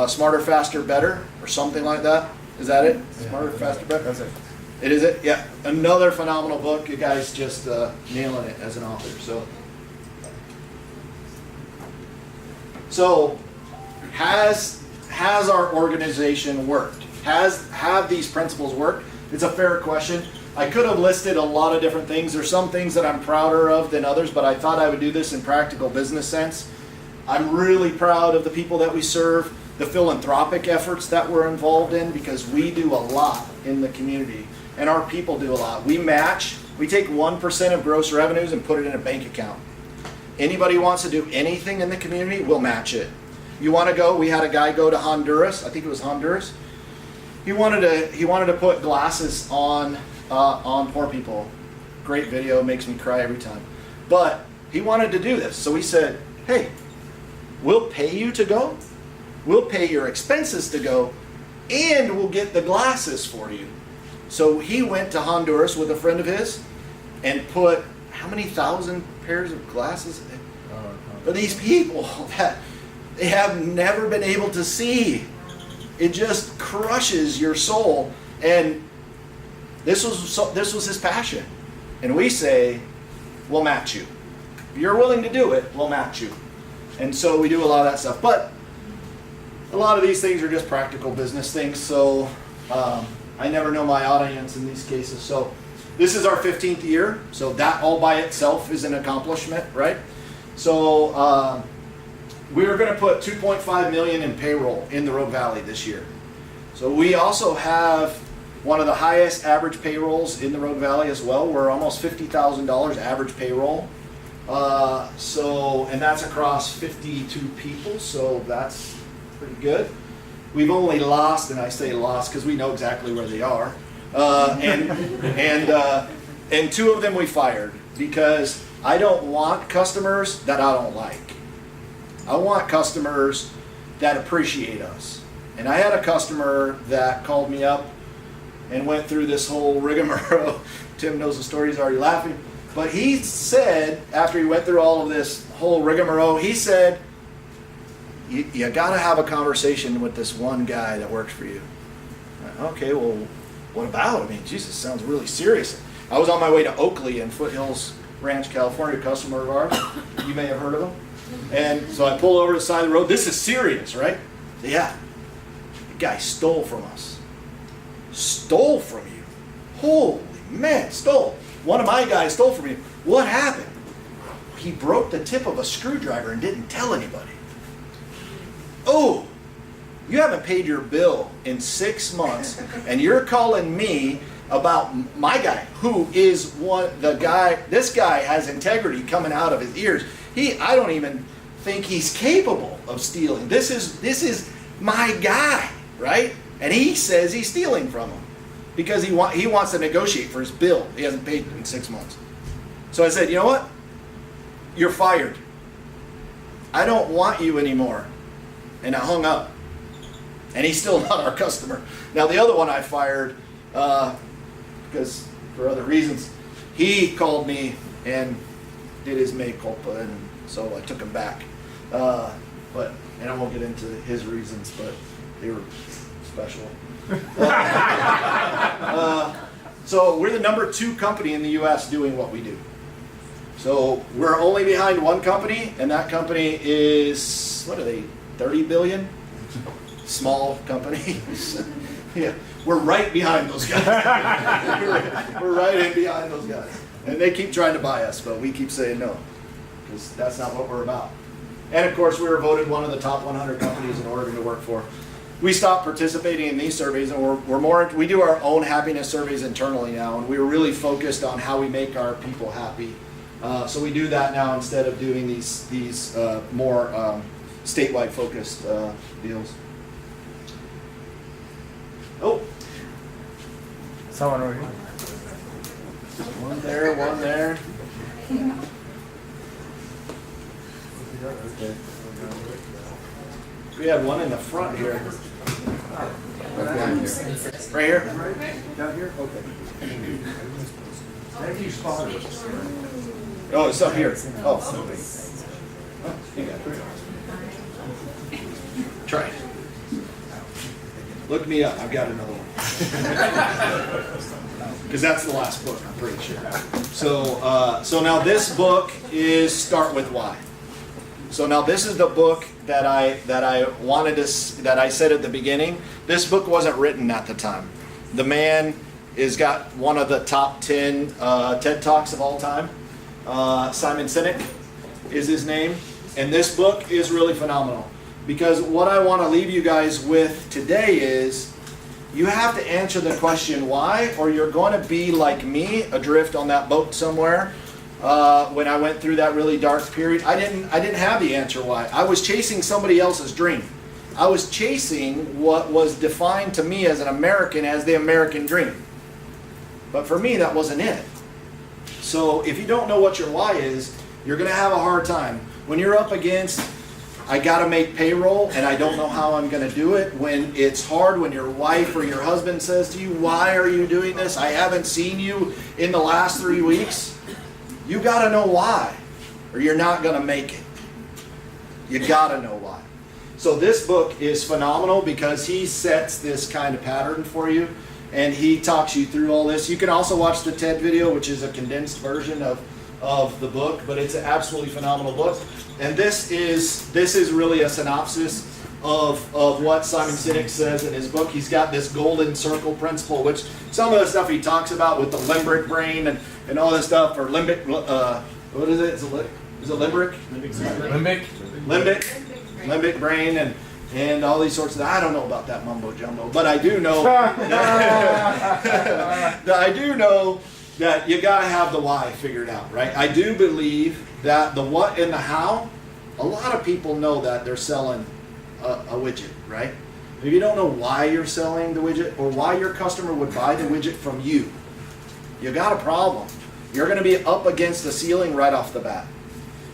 Smarter, Faster, Better, or something like that. Is that it? Smarter, Faster, Better? That's it. It is it? Yeah. Another phenomenal book. You guys just nailing it as an author. So has our organization worked? Have these principles worked? It's a fair question. I could have listed a lot of different things. There's some things that I'm prouder of than others, but I thought I would do this in practical business sense. I'm really proud of the people that we serve, the philanthropic efforts that we're involved in, because we do a lot in the community, and our people do a lot. We take 1% of gross revenues and put it in a bank account. Anybody wants to do anything in the community, we'll match it. You want to go? We had a guy go to Honduras. I think it was Honduras. He wanted to put glasses on poor people. Great video, makes me cry every time. But He wanted to do this. So we said, hey, we'll pay you to go. We'll pay your expenses to go. And we'll get the glasses for you. So he went to Honduras with a friend of his and put how many thousand pairs of glasses for these people that they have never been able to see. It just crushes your soul. And this was his passion. And we say, we'll match you. If you're willing to do it, we'll match you. And so we do a lot of that stuff. But a lot of these things are just practical business things. So I never know my audience in these cases. So this is our 15th year. So that all by itself is an accomplishment, right? So we're going to put $2.5 million in payroll in the Rogue Valley this year. So we also have one of the highest average payrolls in the Rogue Valley as well. We're almost $50,000 average payroll. And that's across 52 people. So that's pretty good. We've only lost, and I say lost because we know exactly where they are. And two of them we fired because I don't want customers that I don't like. I want customers that appreciate us. And I had a customer that called me up and went through this whole rigmarole. Tim knows the story, he's already laughing. But he said, after he went through all of this whole rigmarole, he said, you got to have a conversation with this one guy that works for you. Okay, well, what about? I mean, Jesus, sounds really serious. I was on my way to Oakley in Foothills Ranch, California, a customer of ours. You may have heard of him. And so I pull over to the side of the road. This is serious, right? Yeah. The guy stole from us. Stole from you. Holy man, stole. One of my guys stole from you. What happened? He broke the tip of a screwdriver and didn't tell anybody. Oh, you haven't paid your bill in 6 months, and you're calling me about my guy, who is this guy has integrity coming out of his ears. I don't even think he's capable of stealing. This is my guy, right? And he says he's stealing from him because he wants to negotiate for his bill. He hasn't paid in 6 months. So I said, you know what? You're fired. I don't want you anymore. And I hung up. And he's still not our customer. Now the other one I fired, because for other reasons, he called me and did his mea culpa, and so I took him back. And I won't get into his reasons, but they were special. So we're the number 2 company in the U.S. doing what we do. So we're only behind one company, and that company is, what are they, 30 billion? Small company. Yeah, we're right behind those guys. We're right in behind those guys. And they keep trying to buy us, but we keep saying no, because that's not what we're about. And of course, we were voted one of the top 100 companies in Oregon to work for. We stopped participating in these surveys, and we do our own happiness surveys internally now, and we're really focused on how we make our people happy. So we do that now instead of doing these more statewide focused deals. Oh, Someone over here. one there, one there. Okay. We had one in the front here. Right here? Down here? Okay. Thank you, sponsors. Oh, it's up here. Oh, you got it. Try it. Look me up. I've got another one. Because that's the last book, I'm pretty sure. So now this book is Start With Why. So now this is the book that I wanted to, that I said at the beginning. This book wasn't written at the time. The man has got one of the top 10 TED Talks of all time. Simon Sinek is his name. And this book is really phenomenal. Because what I want to leave you guys with today is you have to answer the question why, or you're going to be like me, adrift on that boat somewhere. When I went through that really dark period, I didn't have the answer why. I was chasing somebody else's dream. I was chasing what was defined to me as an American as the American dream. But for me, that wasn't it. So if you don't know what your why is, You're going to have a hard time. When you're up against, I got to make payroll and I don't know how I'm going to do it. When it's hard, when your wife or your husband says to you, why are you doing this? I haven't seen you in the last 3 weeks. You got to know why, or you're not going to make it. You got to know why. So this book is phenomenal because he sets this kind of pattern for you, and he talks you through all this. You can also watch the TED video, which is a condensed version of the book, but it's an absolutely phenomenal book. And this is really a synopsis of what Simon Sinek says in his book. He's got this golden circle principle, which some of the stuff he talks about with the limbic brain and all this stuff, or limbic, what is it? Is it limbic? Limbic brain and all these sorts of, I don't know about that mumbo jumbo, but I do know that you gotta have the why figured out, right? I do believe that the what and the how, a lot of people know that they're selling a widget, right? If you don't know why you're selling the widget or why your customer would buy the widget from you, you got a problem. You're gonna be up against the ceiling right off the bat.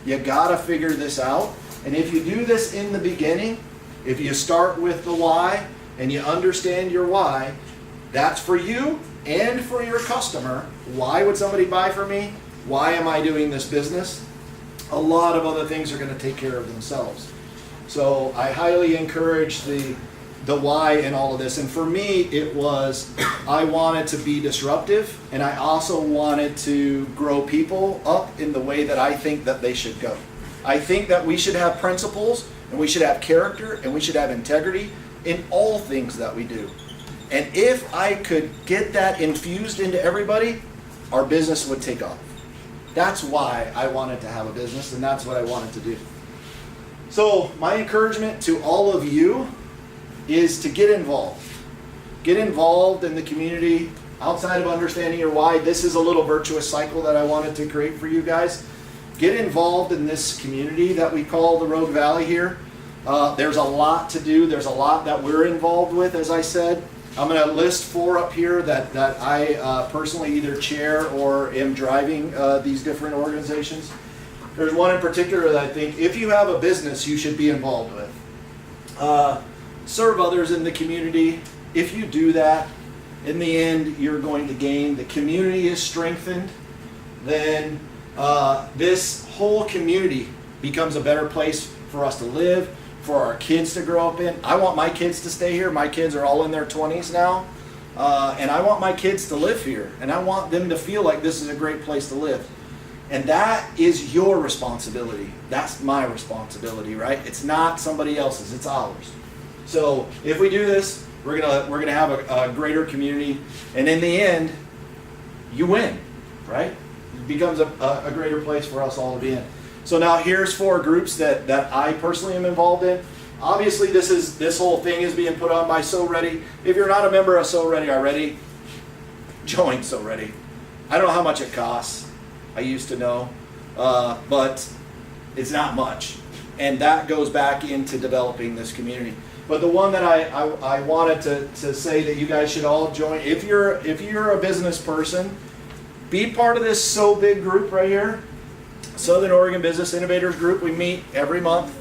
You gotta figure this out. And if you do this in the beginning, if you start with the why and you understand your why, that's for you and for your customer. Why would somebody buy from me? Why am I doing this business? A lot of other things are going to take care of themselves. So I highly encourage the why in all of this. And for me, it was I wanted to be disruptive, and I also wanted to grow people up in the way that I think that they should go. I think that we should have principles, and we should have character, and we should have integrity in all things that we do. And if I could get that infused into everybody, our business would take off. That's why I wanted to have a business, and that's what I wanted to do. So my encouragement to all of you is to get involved. Get involved in the community outside of understanding your why. This is a little virtuous cycle that I wanted to create for you guys. Get involved in this community that we call the Rogue Valley here. There's a lot to do. There's a lot that we're involved with, as I said. I'm going to list 4 up here that I personally either chair or am driving these different organizations. There's one in particular that I think if you have a business, you should be involved with. Serve others in the community. If you do that, in the end, you're going to gain. The community is strengthened. Then this whole community becomes a better place for us to live, for our kids to grow up in. I want my kids to stay here. My kids are all in their 20s now. And I want my kids to live here. And I want them to feel like this is a great place to live. And that is your responsibility. That's my responsibility, right? It's not somebody else's, it's ours. So if we do this, we're gonna have a greater community. And in the end, you win, right? It becomes a greater place for us all to be in. So now here's 4 groups that I personally am involved in. Obviously this whole thing is being put on by So Ready. If you're not a member of So Ready already, join So Ready. I don't know how much it costs. I used to know, but it's not much. And that goes back into developing this community. But the one that I wanted to say that you guys should all join, if you're a business person, be part of this So Big group right here. Southern Oregon Business Innovators Group. We meet every month.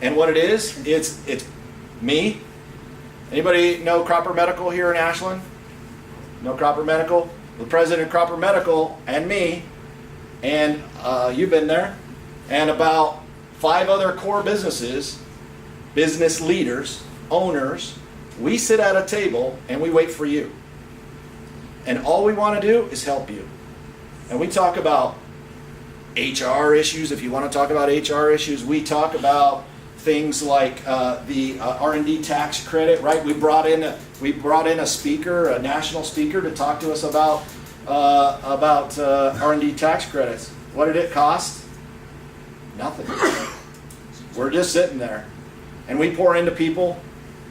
And what it is, it's me. Anybody know Cropper Medical here in Ashland? Know Cropper Medical? The president of Cropper Medical and me, and you've been there, and about 5 other core businesses, business leaders, owners. We sit at a table and we wait for you. And all we want to do is help you. And we talk about HR issues. If you want to talk about HR issues, we talk about things like the R&D tax credit, right? We brought in a speaker, a national speaker, to talk to us about R&D tax credits. What did it cost? Nothing. We're just sitting there, and we pour into people,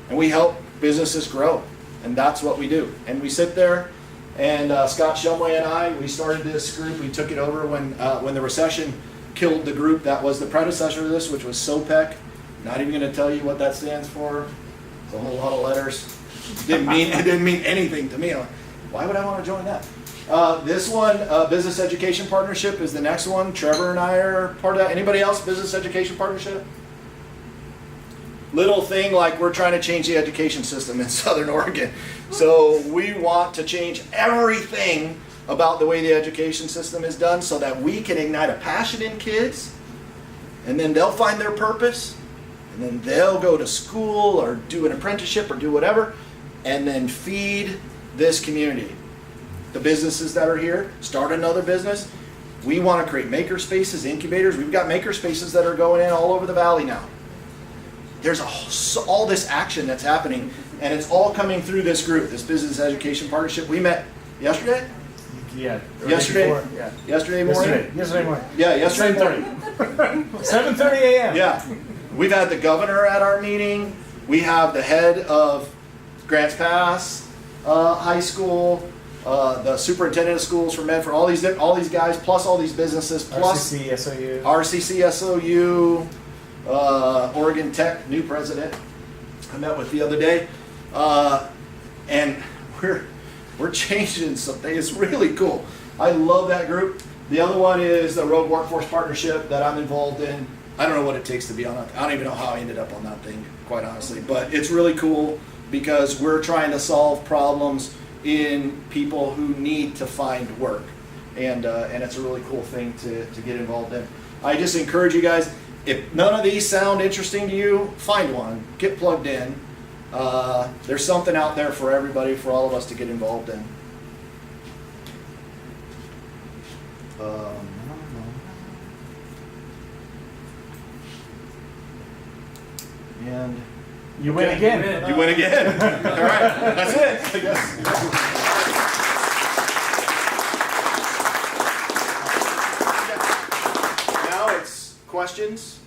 and we help businesses grow, and that's what we do. And we sit there. And Scott Shumway and I, we started this group. We took it over when the recession killed the group that was the predecessor to this, which was SOPEC. Not even going to tell you what that stands for. It's a whole lot of letters. It didn't mean anything to me. Why would I want to join that? This one, Business Education Partnership, is the next one. Trevor and I are part of that. Anybody else, Business Education Partnership? Little thing like we're trying to change the education system in Southern Oregon. So we want to change everything about the way the education system is done so that we can ignite a passion in kids, and then they'll find their purpose, and then they'll go to school or do an apprenticeship or do whatever, and then feed this community. The businesses that are here, start another business. We want to create maker spaces, incubators. We've got maker spaces that are going in all over the valley now. There's all this action that's happening, and it's all coming through this group, this Business Education Partnership. We met yesterday? Yeah. Yesterday? Before, yeah. Yesterday morning? Yesterday morning. Yeah, yesterday morning. 7:30 a.m. Yeah. We've had the governor at our meeting. We have the head of Grants Pass High School, the superintendent of schools for Medford, all these guys, plus all these businesses, plus RCC, SOU. RCC, SOU, Oregon Tech, new president I met with the other day. And we're changing something. It's really cool. I love that group. The other one is the Road Workforce Partnership that I'm involved in. I don't know what it takes to be on it. I don't even know how I ended up on that thing, quite honestly. But it's really cool because we're trying to solve problems in people who need to find work. And it's a really cool thing to get involved in. I just encourage you guys, if none of these sound interesting to you, find one. Get plugged in. There's something out there for everybody, for all of us to get involved in. And You win again. you win again. All right, that's it. I guess. Now it's questions.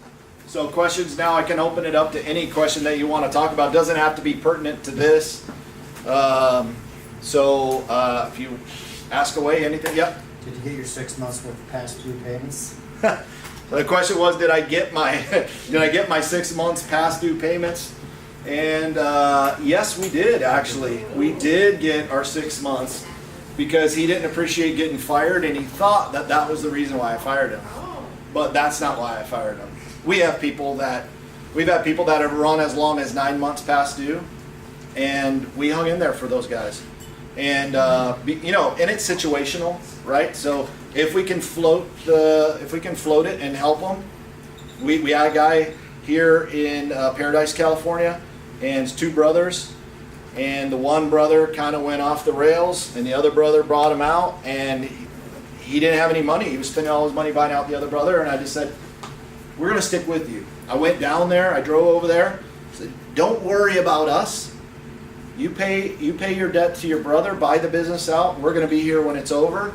So questions, now I can open it up to any question that you want to talk about. It doesn't have to be pertinent to this. If you ask away anything, yep. Did you get your 6 months worth of past due payments? So the question was, did I get my 6 months past due payments? And yes, we did actually. We did get our 6 months because he didn't appreciate getting fired, and he thought that that was the reason why I fired him. But that's not why I fired him. We've had people that have run as long as 9 months past due, and we hung in there for those guys. And and it's situational, right? So if we can float it and help them, we had a guy here in Paradise, California, and his 2 brothers, and the one brother kind of went off the rails, and the other brother brought him out, and he didn't have any money. He was spending all his money buying out the other brother, and I just said, we're going to stick with you. I went down there, I drove over there, said, don't worry about us. You pay your debt to your brother, buy the business out. We're going to be here when it's over,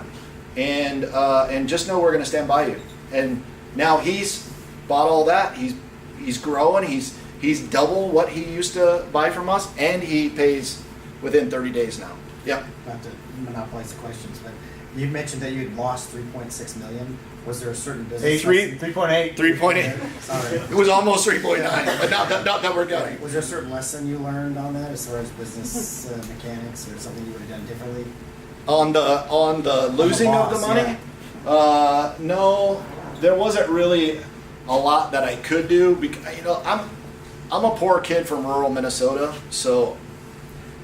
and just know we're going to stand by you. And now he's bought all that. He's growing. He's double what he used to buy from us, and he pays within 30 days now. Yep. Not to monopolize the questions, but you mentioned that you had lost 3.6 million. Was there a certain business? 3.8. 3.8. Sorry. It was almost 3.9, but not that we're going. Was there a certain lesson you learned on that as far as business mechanics, or something you would have done differently? On the losing of the money? No, there wasn't really a lot that I could do because I'm a poor kid from rural Minnesota, so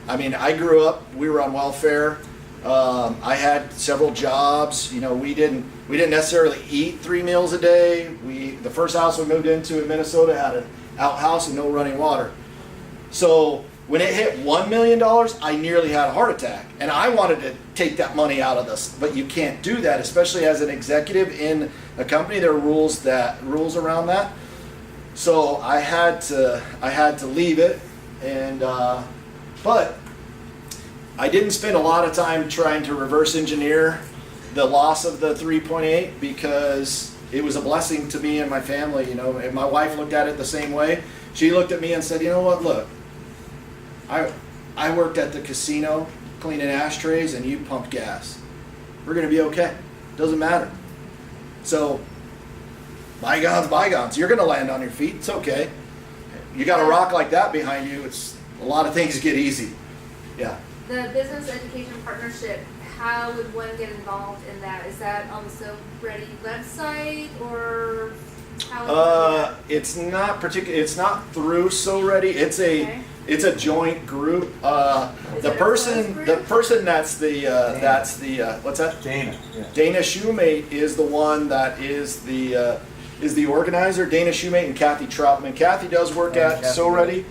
I mean I grew up. We were on welfare. I had several jobs. We didn't necessarily eat 3 meals a day. The first house we moved into in Minnesota had an outhouse and no running water. So when it hit $1 million, I nearly had a heart attack, and I wanted to take that money out of this. But you can't do that, especially as an executive in a company. There are rules around that. So I had to leave it, and but I didn't spend a lot of time trying to reverse engineer the loss of the 3.8 because it was a blessing to me and my family. And my wife looked at it the same way. She looked at me and said, "You know what? Look, I worked at the casino cleaning ashtrays, and you pumped gas. We're gonna be okay. Doesn't matter. So bygones, bygones. You're gonna land on your feet. It's okay. You got a rock like that behind you. It's a lot of things get easy. Yeah." The Business Education Partnership how would one get involved in that? Is that on the So Ready website, or how? It's not particular. It's not through So Ready. It's a Okay. it's a joint group. Is The it a person closed the group? person that's the what's that? Dana. Yeah. Dana Shoemate is the one that is the organizer. Dana Shoemate and Kathy Troutman. Kathy does work Yeah, at Kathy So does. Ready.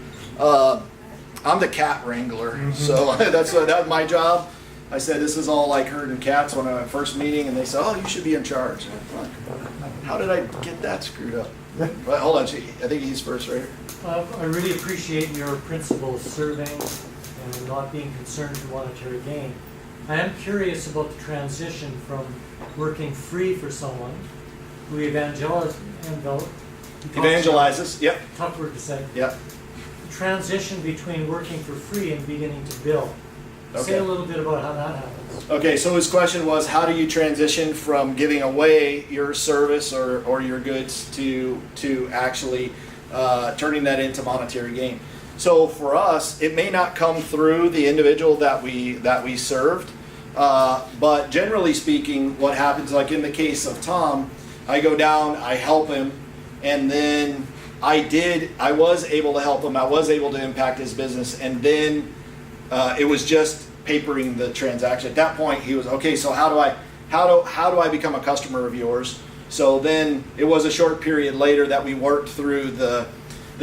I'm the cat wrangler, Mm-hmm. so that's my job. I said this is all like herding cats when I went first meeting, and they said, "Oh, you should be in charge." I'm like, how did I get that screwed up? But hold on, I think he's first right here. I really appreciate your principle of serving and not being concerned for monetary gain. I am curious about the transition from working free for someone who Evangelizes. Yep. tough word to say. Yep. Transition between working for free and beginning to bill. Say Okay. a little bit about how that happens. Okay, so his question was, how do you transition from giving away your service or your goods to actually turning that into monetary gain? So for us, it may not come through the individual that we served, but generally speaking, what happens, like in the case of Tom, I go down, I help him, and then I was able to help him, I was able to impact his business, and then it was just papering the transaction. At that point, he was, okay, so how do I become a customer of yours? So then it was a short period later that we worked through the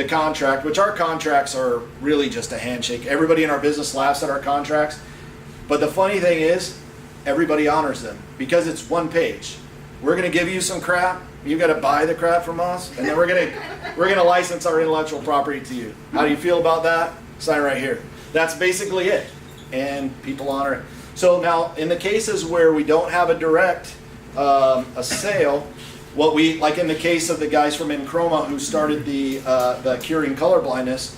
contract, which our contracts are really just a handshake. Everybody in our business laughs at our contracts, but the funny thing is, everybody honors them because it's one page. We're going to give you some crap. You got to buy the crap from us, and then we're going to license our intellectual property to you. How do you feel about that? Sign right here. That's basically it, and people honor it. So now, in the cases where we don't have a direct a sale, what we, like in the case of the guys from Enchroma who started the Curing Colorblindness,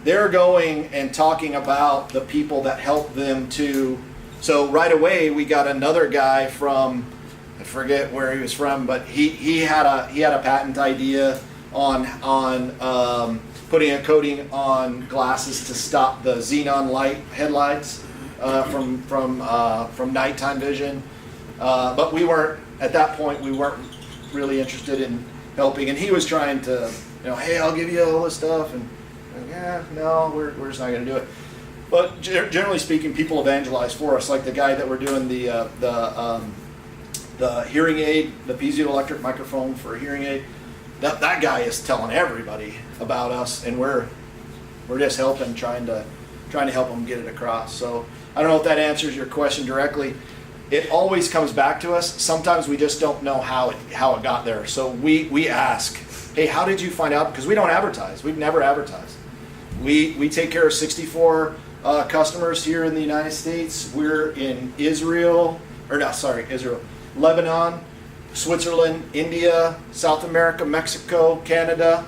they're going and talking about the people that helped them to. So right away we got another guy from, I forget where he was from, but he had a patent idea on putting a coating on glasses to stop the xenon light headlights from nighttime vision. But we weren't at that point. We weren't really interested in helping, and he was trying to, hey, I'll give you all this stuff, and yeah, no, we're just not going to do it. But generally speaking, people evangelize for us, like the guy that we're doing the hearing aid, the piezoelectric microphone for a hearing aid. That guy is telling everybody about us, and we're just helping, trying to help them get it across. So I don't know if that answers your question directly. It always comes back to us. Sometimes we just don't know how it got there. So we ask, hey, how did you find out? Because we don't advertise. We've never advertised. We take care of 64 customers here in the United States. We're in Israel, Lebanon, Switzerland, India, South America, Mexico, Canada,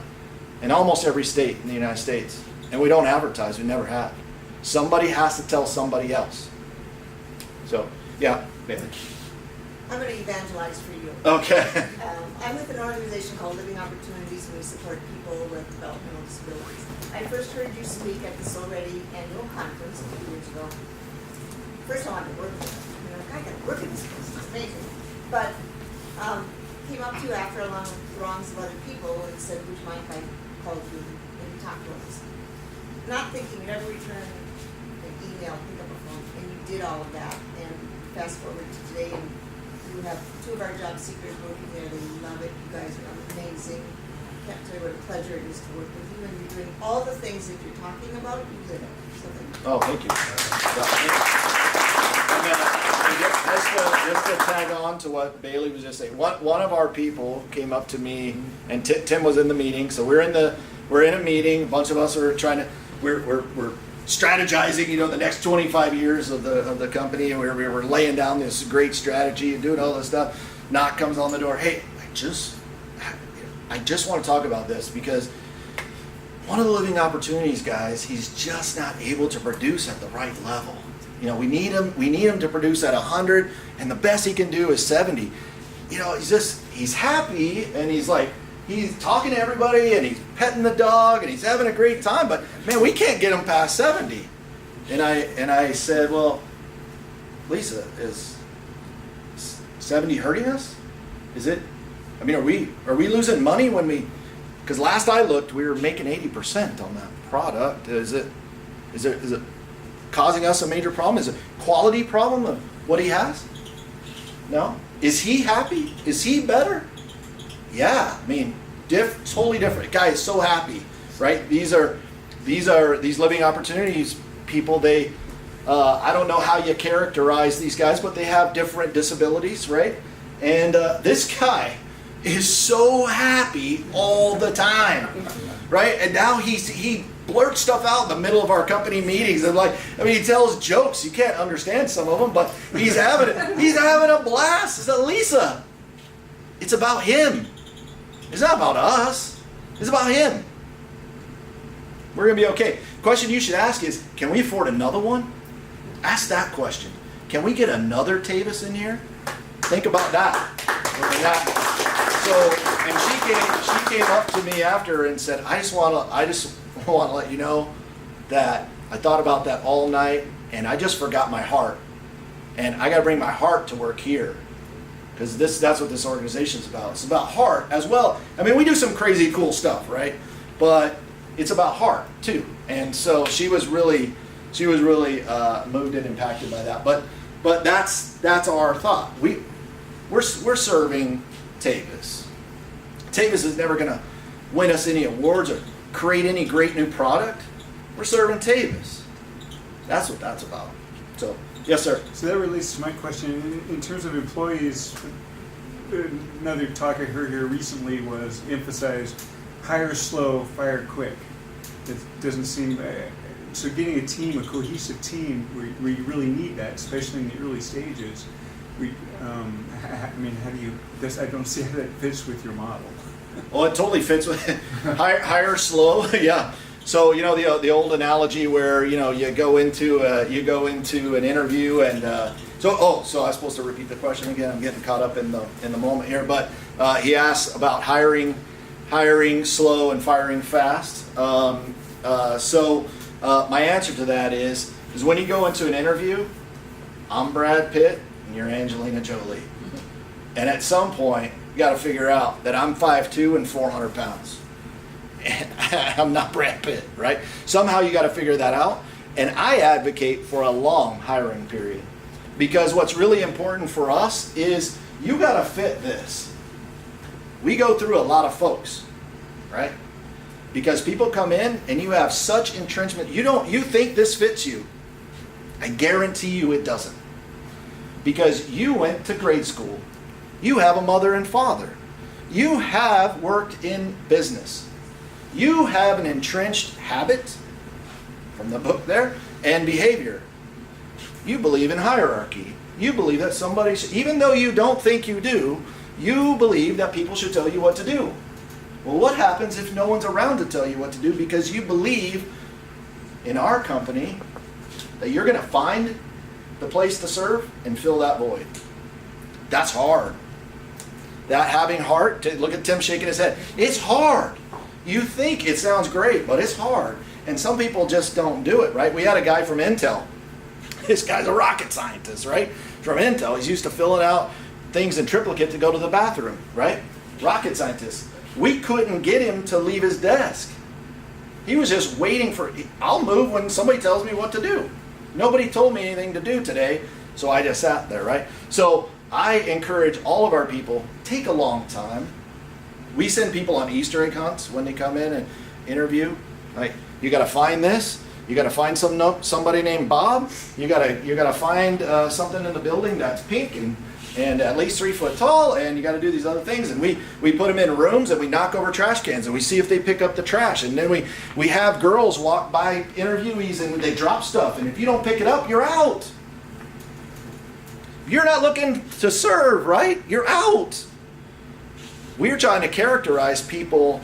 and almost every state in the United States. And we don't advertise. We never have. Somebody has to tell somebody else. So, yeah, Bailey. I'm going to evangelize for you. Okay. I'm with an organization called Living Opportunities, and we support people with developmental disabilities. I first heard you speak at the So Ready annual conference a few years ago. First, I wanted to work with you. I got to work in this place. It's amazing. But came up to you after along with throngs of other people and said, would you mind if I called you and talk to us? Not thinking you'd ever return an email, pick up a phone, and you did all of that. And fast forward to today, and you have two of our job seekers working there. They love it. You guys are amazing. I can't tell you what a pleasure it is to work with you, and you're doing all the things that you're talking about. You did it. So thank you. Oh, thank you. Just to tag on to what Bailey was just saying, one of our people came up to me, and Tim was in the meeting. So we're in a meeting. A bunch of us are we're strategizing, the next 25 years of the company, and we were laying down this great strategy and doing all this stuff. Knock comes on the door. Hey, I just want to talk about this because one of the Living Opportunities guys, he's just not able to produce at the right level. We need him to produce at 100, and the best he can do is 70. He's happy, and he's talking to everybody, and he's petting the dog, and he's having a great time, but man, we can't get him past 70. And I said, well, Lisa, is 70 hurting us? Is it? I mean, are we losing money when we? Because last I looked, we were making 80% on that product. Is it causing us a major problem? Is it a quality problem of what he has? No. Is he happy? Is he better? Yeah. I mean, totally different. Guy is so happy, right? These living opportunities people. They, I don't know how you characterize these guys, but they have different disabilities, right? And this guy is so happy all the time, right? And now he blurts stuff out in the middle of our company meetings, and he tells jokes. You can't understand some of them, but he's having a blast. It's Lisa. It's about him. It's not about us. It's about him. We're gonna be okay. Question you should ask is, can we afford another one? Ask that question. Can we get another Tavis in here? Think about that. So, and she came up to me after and said, I just want to let you know that I thought about that all night, and I just forgot my heart, and I got to bring my heart to work here, because that's what this organization is about. It's about heart as well. I mean, we do some crazy cool stuff, right? But it's about heart too. And so she was really moved and impacted by that. But that's our thought. We're serving Tavis. Tavis is never going to win us any awards or create any great new product. We're serving Tavis. That's what that's about. So, yes, sir. So that relates to my question. In terms of employees, another talk I heard here recently was emphasized hire slow, fire quick. It doesn't seem... So getting a team, a cohesive team, where you really need that, especially in the early stages, how do you... I don't see how that fits with your model. Well, it totally fits with hire slow, yeah. So the old analogy where you go into an interview and so I was supposed to repeat the question again. I'm getting caught up in the moment here, but he asks about hiring slow and firing fast. So my answer to that is when you go into an interview, I'm Brad Pitt and you're Angelina Jolie, and at some point you got to figure out that I'm 5'2" and 400 pounds. I'm not Brad Pitt, right? Somehow you got to figure that out. And I advocate for a long hiring period, because what's really important for us is you got to fit this. We go through a lot of folks, right? Because people come in and you have such entrenchment. You think this fits you. I guarantee you it doesn't. Because you went to grade school. You have a mother and father. You have worked in business. You have an entrenched habit, from the book there, and behavior. You believe in hierarchy. You believe that somebody, even though you don't think you do, you believe that people should tell you what to do. Well, what happens if no one's around to tell you what to do, because you believe in our company that you're going to find the place to serve and fill that void? That's hard. That having heart, look at Tim shaking his head. It's hard. You think it sounds great, but it's hard. And some people just don't do it, right? We had a guy from Intel. This guy's a rocket scientist, right? From Intel. He's used to filling out things in triplicate to go to the bathroom, right? Rocket scientist. We couldn't get him to leave his desk. He was just waiting for, I'll move when somebody tells me what to do. Nobody told me anything to do today, so I just sat there, right? So I encourage all of our people, take a long time. We send people on Easter egg hunts when they come in and interview. Like, you got to find this. You got to find somebody named Bob. You got to find something in the building that's pink and at least 3 foot tall. And you got to do these other things. And we put them in rooms and we knock over trash cans and we see if they pick up the trash. And then we have girls walk by interviewees and they drop stuff. And if you don't pick it up, you're out. You're not looking to serve, right? You're out. We're trying to characterize people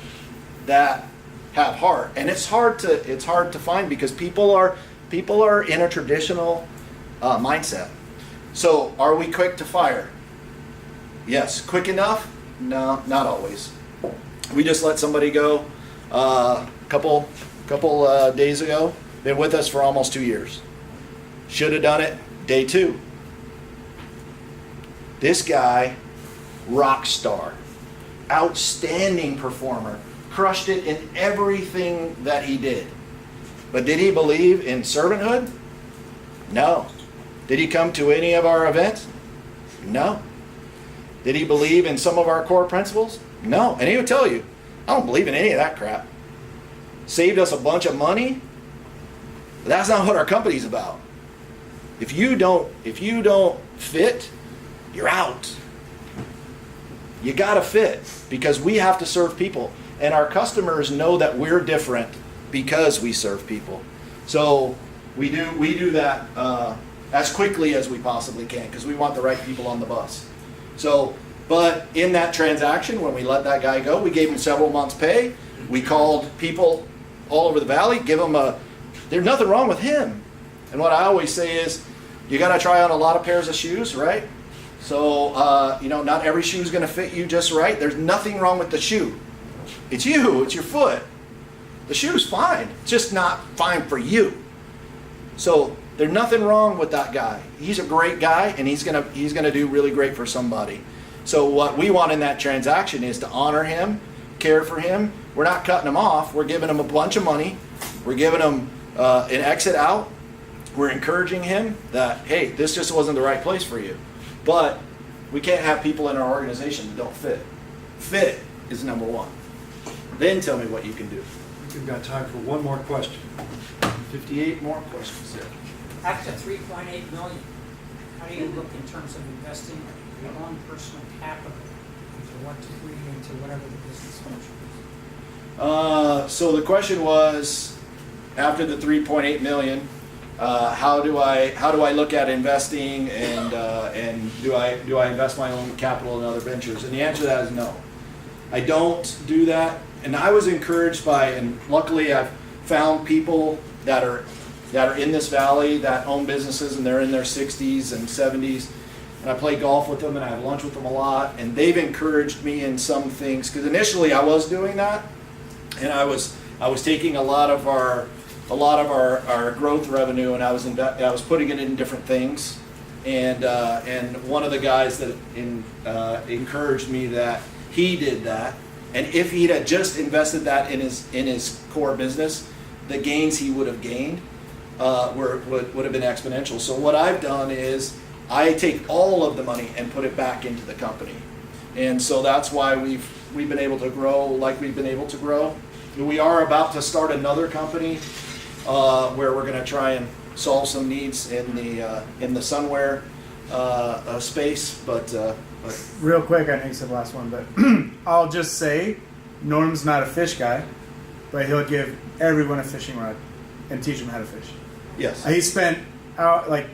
that have heart, and it's hard to find, because people are in a traditional mindset. So, are we quick to fire? Yes. Quick enough? No, not always. We just let somebody go a couple days ago. Been with us for almost 2 years. Should have done it day 2. This guy, rock star, outstanding performer, crushed it in everything that he did. But did he believe in servanthood? No. Did he come to any of our events? No. Did he believe in some of our core principles? No. And he would tell you, I don't believe in any of that crap. Saved us a bunch of money. But that's not what our company's about. If you don't fit, you're out. You gotta fit, because we have to serve people, and our customers know that we're different because we serve people. So we do that as quickly as we possibly can, because we want the right people on the bus. So, but in that transaction, when we let that guy go, we gave him several months' pay. We called people all over the valley, there's nothing wrong with him. And what I always say is, you got to try on a lot of pairs of shoes, right? So, not every shoe is going to fit you just right. There's nothing wrong with the shoe. It's you. It's your foot. The shoe's fine. It's just not fine for you. So there's nothing wrong with that guy. He's a great guy, and he's gonna do really great for somebody. So what we want in that transaction is to honor him, care for him. We're not cutting him off. We're giving him a bunch of money. We're giving him an exit out. We're encouraging him that, hey, this just wasn't the right place for you. But we can't have people in our organization that don't fit. Fit is number one. Then tell me what you can do. We've got time for one more question. 58 more questions there. Up to 3.8 million. How do you look in terms of investing your own personal capital into what degree into whatever the business venture is? So the question was, after the 3.8 million, how do I look at investing, and do I invest my own capital in other ventures? And the answer to that is no. I don't do that. And I was encouraged by, and luckily I've found people that are in this valley that own businesses, and they're in their 60s and 70s. And I play golf with them, and I have lunch with them a lot. And they've encouraged me in some things, because initially I was doing that, and I was taking a lot of our growth revenue, and I was putting it in different things. And one of the guys that encouraged me that he did that, and if he'd had just invested that in his core business, the gains he would have gained would have been exponential. So what I've done is I take all of the money and put it back into the company, and so that's why we've been able to grow like we've been able to grow. We are about to start another company where we're going to try and solve some needs in the sunwear space, but Real quick, I know you said the last one, but I'll just say, Norm's not a fish guy, but he'll give everyone a fishing rod and teach them how to fish. yes. He spent a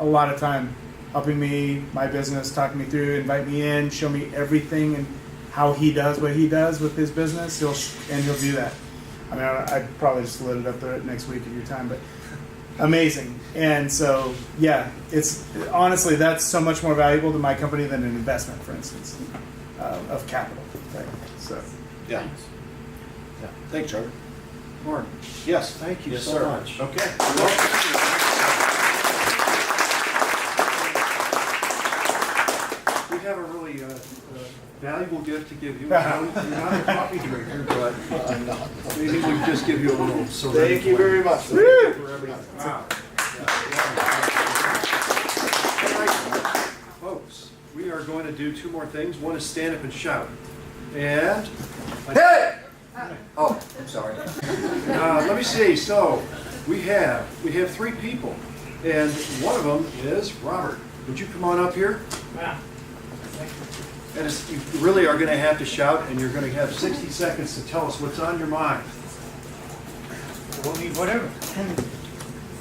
lot of time helping me, my business, talking me through, invite me in, show me everything and how he does what he does with his business. He'll do that. I mean, I'd probably just lit it up there next week of your time, but amazing. And so, yeah, it's honestly, that's so much more valuable to my company than an investment, for instance, of capital. Right? So, Yeah. Yeah. Thanks, Trevor. Lauren, Yes. thank you Yes, so sir. much. Okay. We have a really valuable gift to give you. You're not a coffee drinker, but maybe we can just give you a little surrender. Thank you very much. Thank you for everything. Wow. All right, folks, we are going to do two more things. One is stand up and shout. And Hey! Oh, I'm sorry. let me see. So we have three people, and one of them is Robert. Would you come on up here? Wow. And you really are going to have to shout, and you're going to have 60 seconds to tell us what's on your mind. We'll need whatever.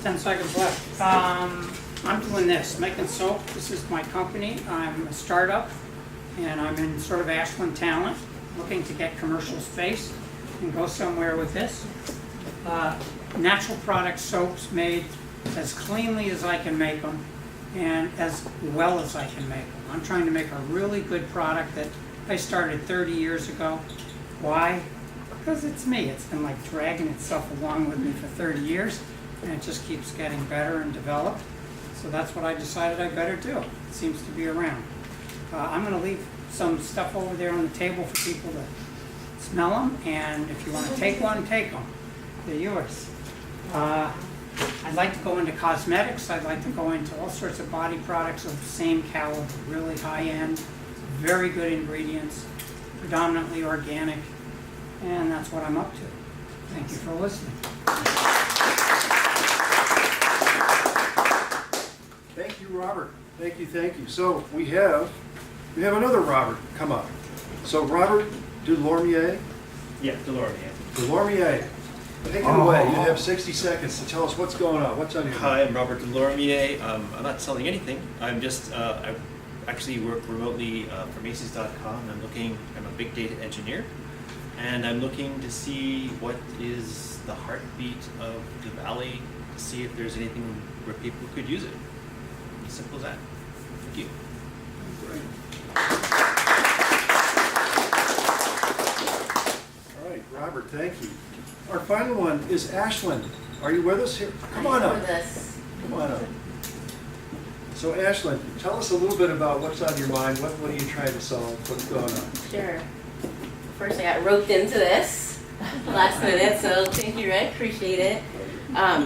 10 seconds left. I'm doing this, making soap. This is my company. I'm a startup, and I'm in sort of Ashland talent, looking to get commercial space and go somewhere with this. Natural product soaps made as cleanly as I can make them and as well as I can make them. I'm trying to make a really good product that I started 30 years ago. Why? Because it's me. It's been like dragging itself along with me for 30 years, and it just keeps getting better and developed. So that's what I decided I better do. It seems to be around. I'm gonna leave some stuff over there on the table for people to smell them, and if you wanna take one, take them. They're yours. I'd like to go into cosmetics. I'd like to go into all sorts of body products of the same caliber, really high end, very good ingredients, predominantly organic, and that's what I'm up to. Thank you for listening. Thank you, Robert. Thank you, thank you. So we have another Robert come up. So Robert Delormier. Yeah, Delormier. Delormier, take it away. You have 60 seconds to tell us what's going on. What's on your mind? Hi, I'm Robert Delormier. I'm not selling anything. I'm just, I actually work remotely for Macy's.com. I'm a big data engineer, and I'm looking to see what is the heartbeat of the valley, to see if there's anything where people could use it. As simple as that. Thank you. All right, Robert, thank you. Our final one is Ashlyn. Are you with us here? Come on up. Come on up. So Ashlyn, tell us a little bit about what's on your mind. What are you trying to solve? What's going on? Sure. First, I got roped into this last minute, so thank you, Rick. Appreciate it.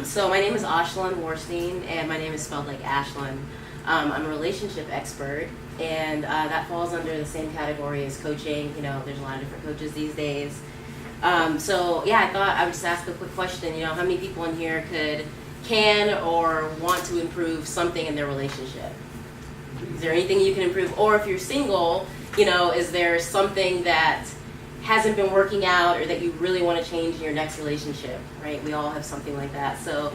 So my name is Ashlyn Warstein, and my name is spelled like Ashlyn. I'm a relationship expert, and that falls under the same category as coaching. You know, there's a lot of different coaches these days. So yeah, I thought I would just ask a quick question. You know, how many people in here can or want to improve something in their relationship? Is there anything you can improve? Or if you're single, you know, is there something that hasn't been working out or that you really want to change in your next relationship, right? We all have something like that. So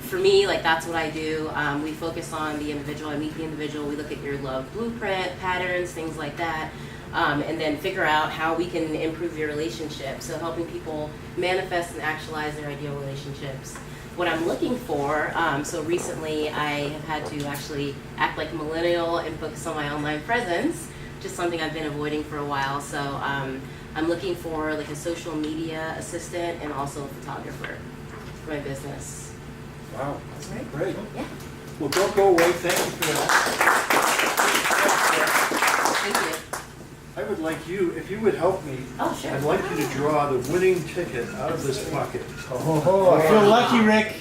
for me, like, that's what I do. We focus on the individual. I meet the individual. We look at your love blueprint, patterns, things like that, and then figure out how we can improve your relationship. So helping people manifest and actualize their ideal relationships. What I'm looking for, so recently I have had to actually act like a millennial and focus on my online presence, just something I've been avoiding for a while. So I'm looking for like a social media assistant and also a photographer for my business. Wow, That's right. great. Yeah. Well, don't go away. Thank you for that. Thank you. I would like you, if you would help me, Oh, sure. I'd like you to draw the winning ticket out of this bucket. Oh, I feel lucky, Rick.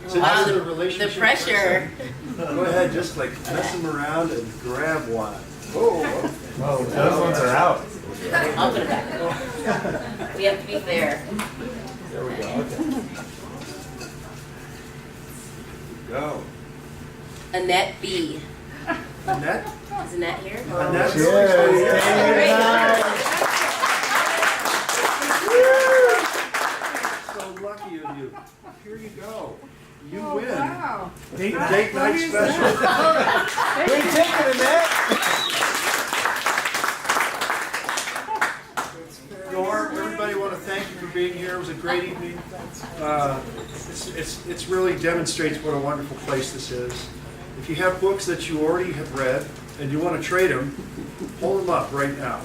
Since Wow, you're the relationship pressure. person, go ahead, just like mess them around and grab one. Oh, Oh, those ones are out. I'll put it back. We have to be fair. there we go. Okay. Go. Annette B. Annette? Is Annette here? Annette? Cheers. So lucky of you. Here you go. You Oh, win. wow. Date The night. date night special. Great ticket, Annette. Norm, everybody want to thank you for being here. It was a great evening. It's really demonstrates what a wonderful place this is. If you have books that you already have read and you want to trade them, hold them up right now.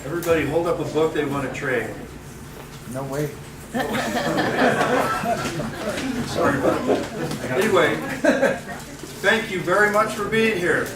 Everybody hold up a book they want to trade. No way. Sorry about that. Anyway, thank you very much for being here.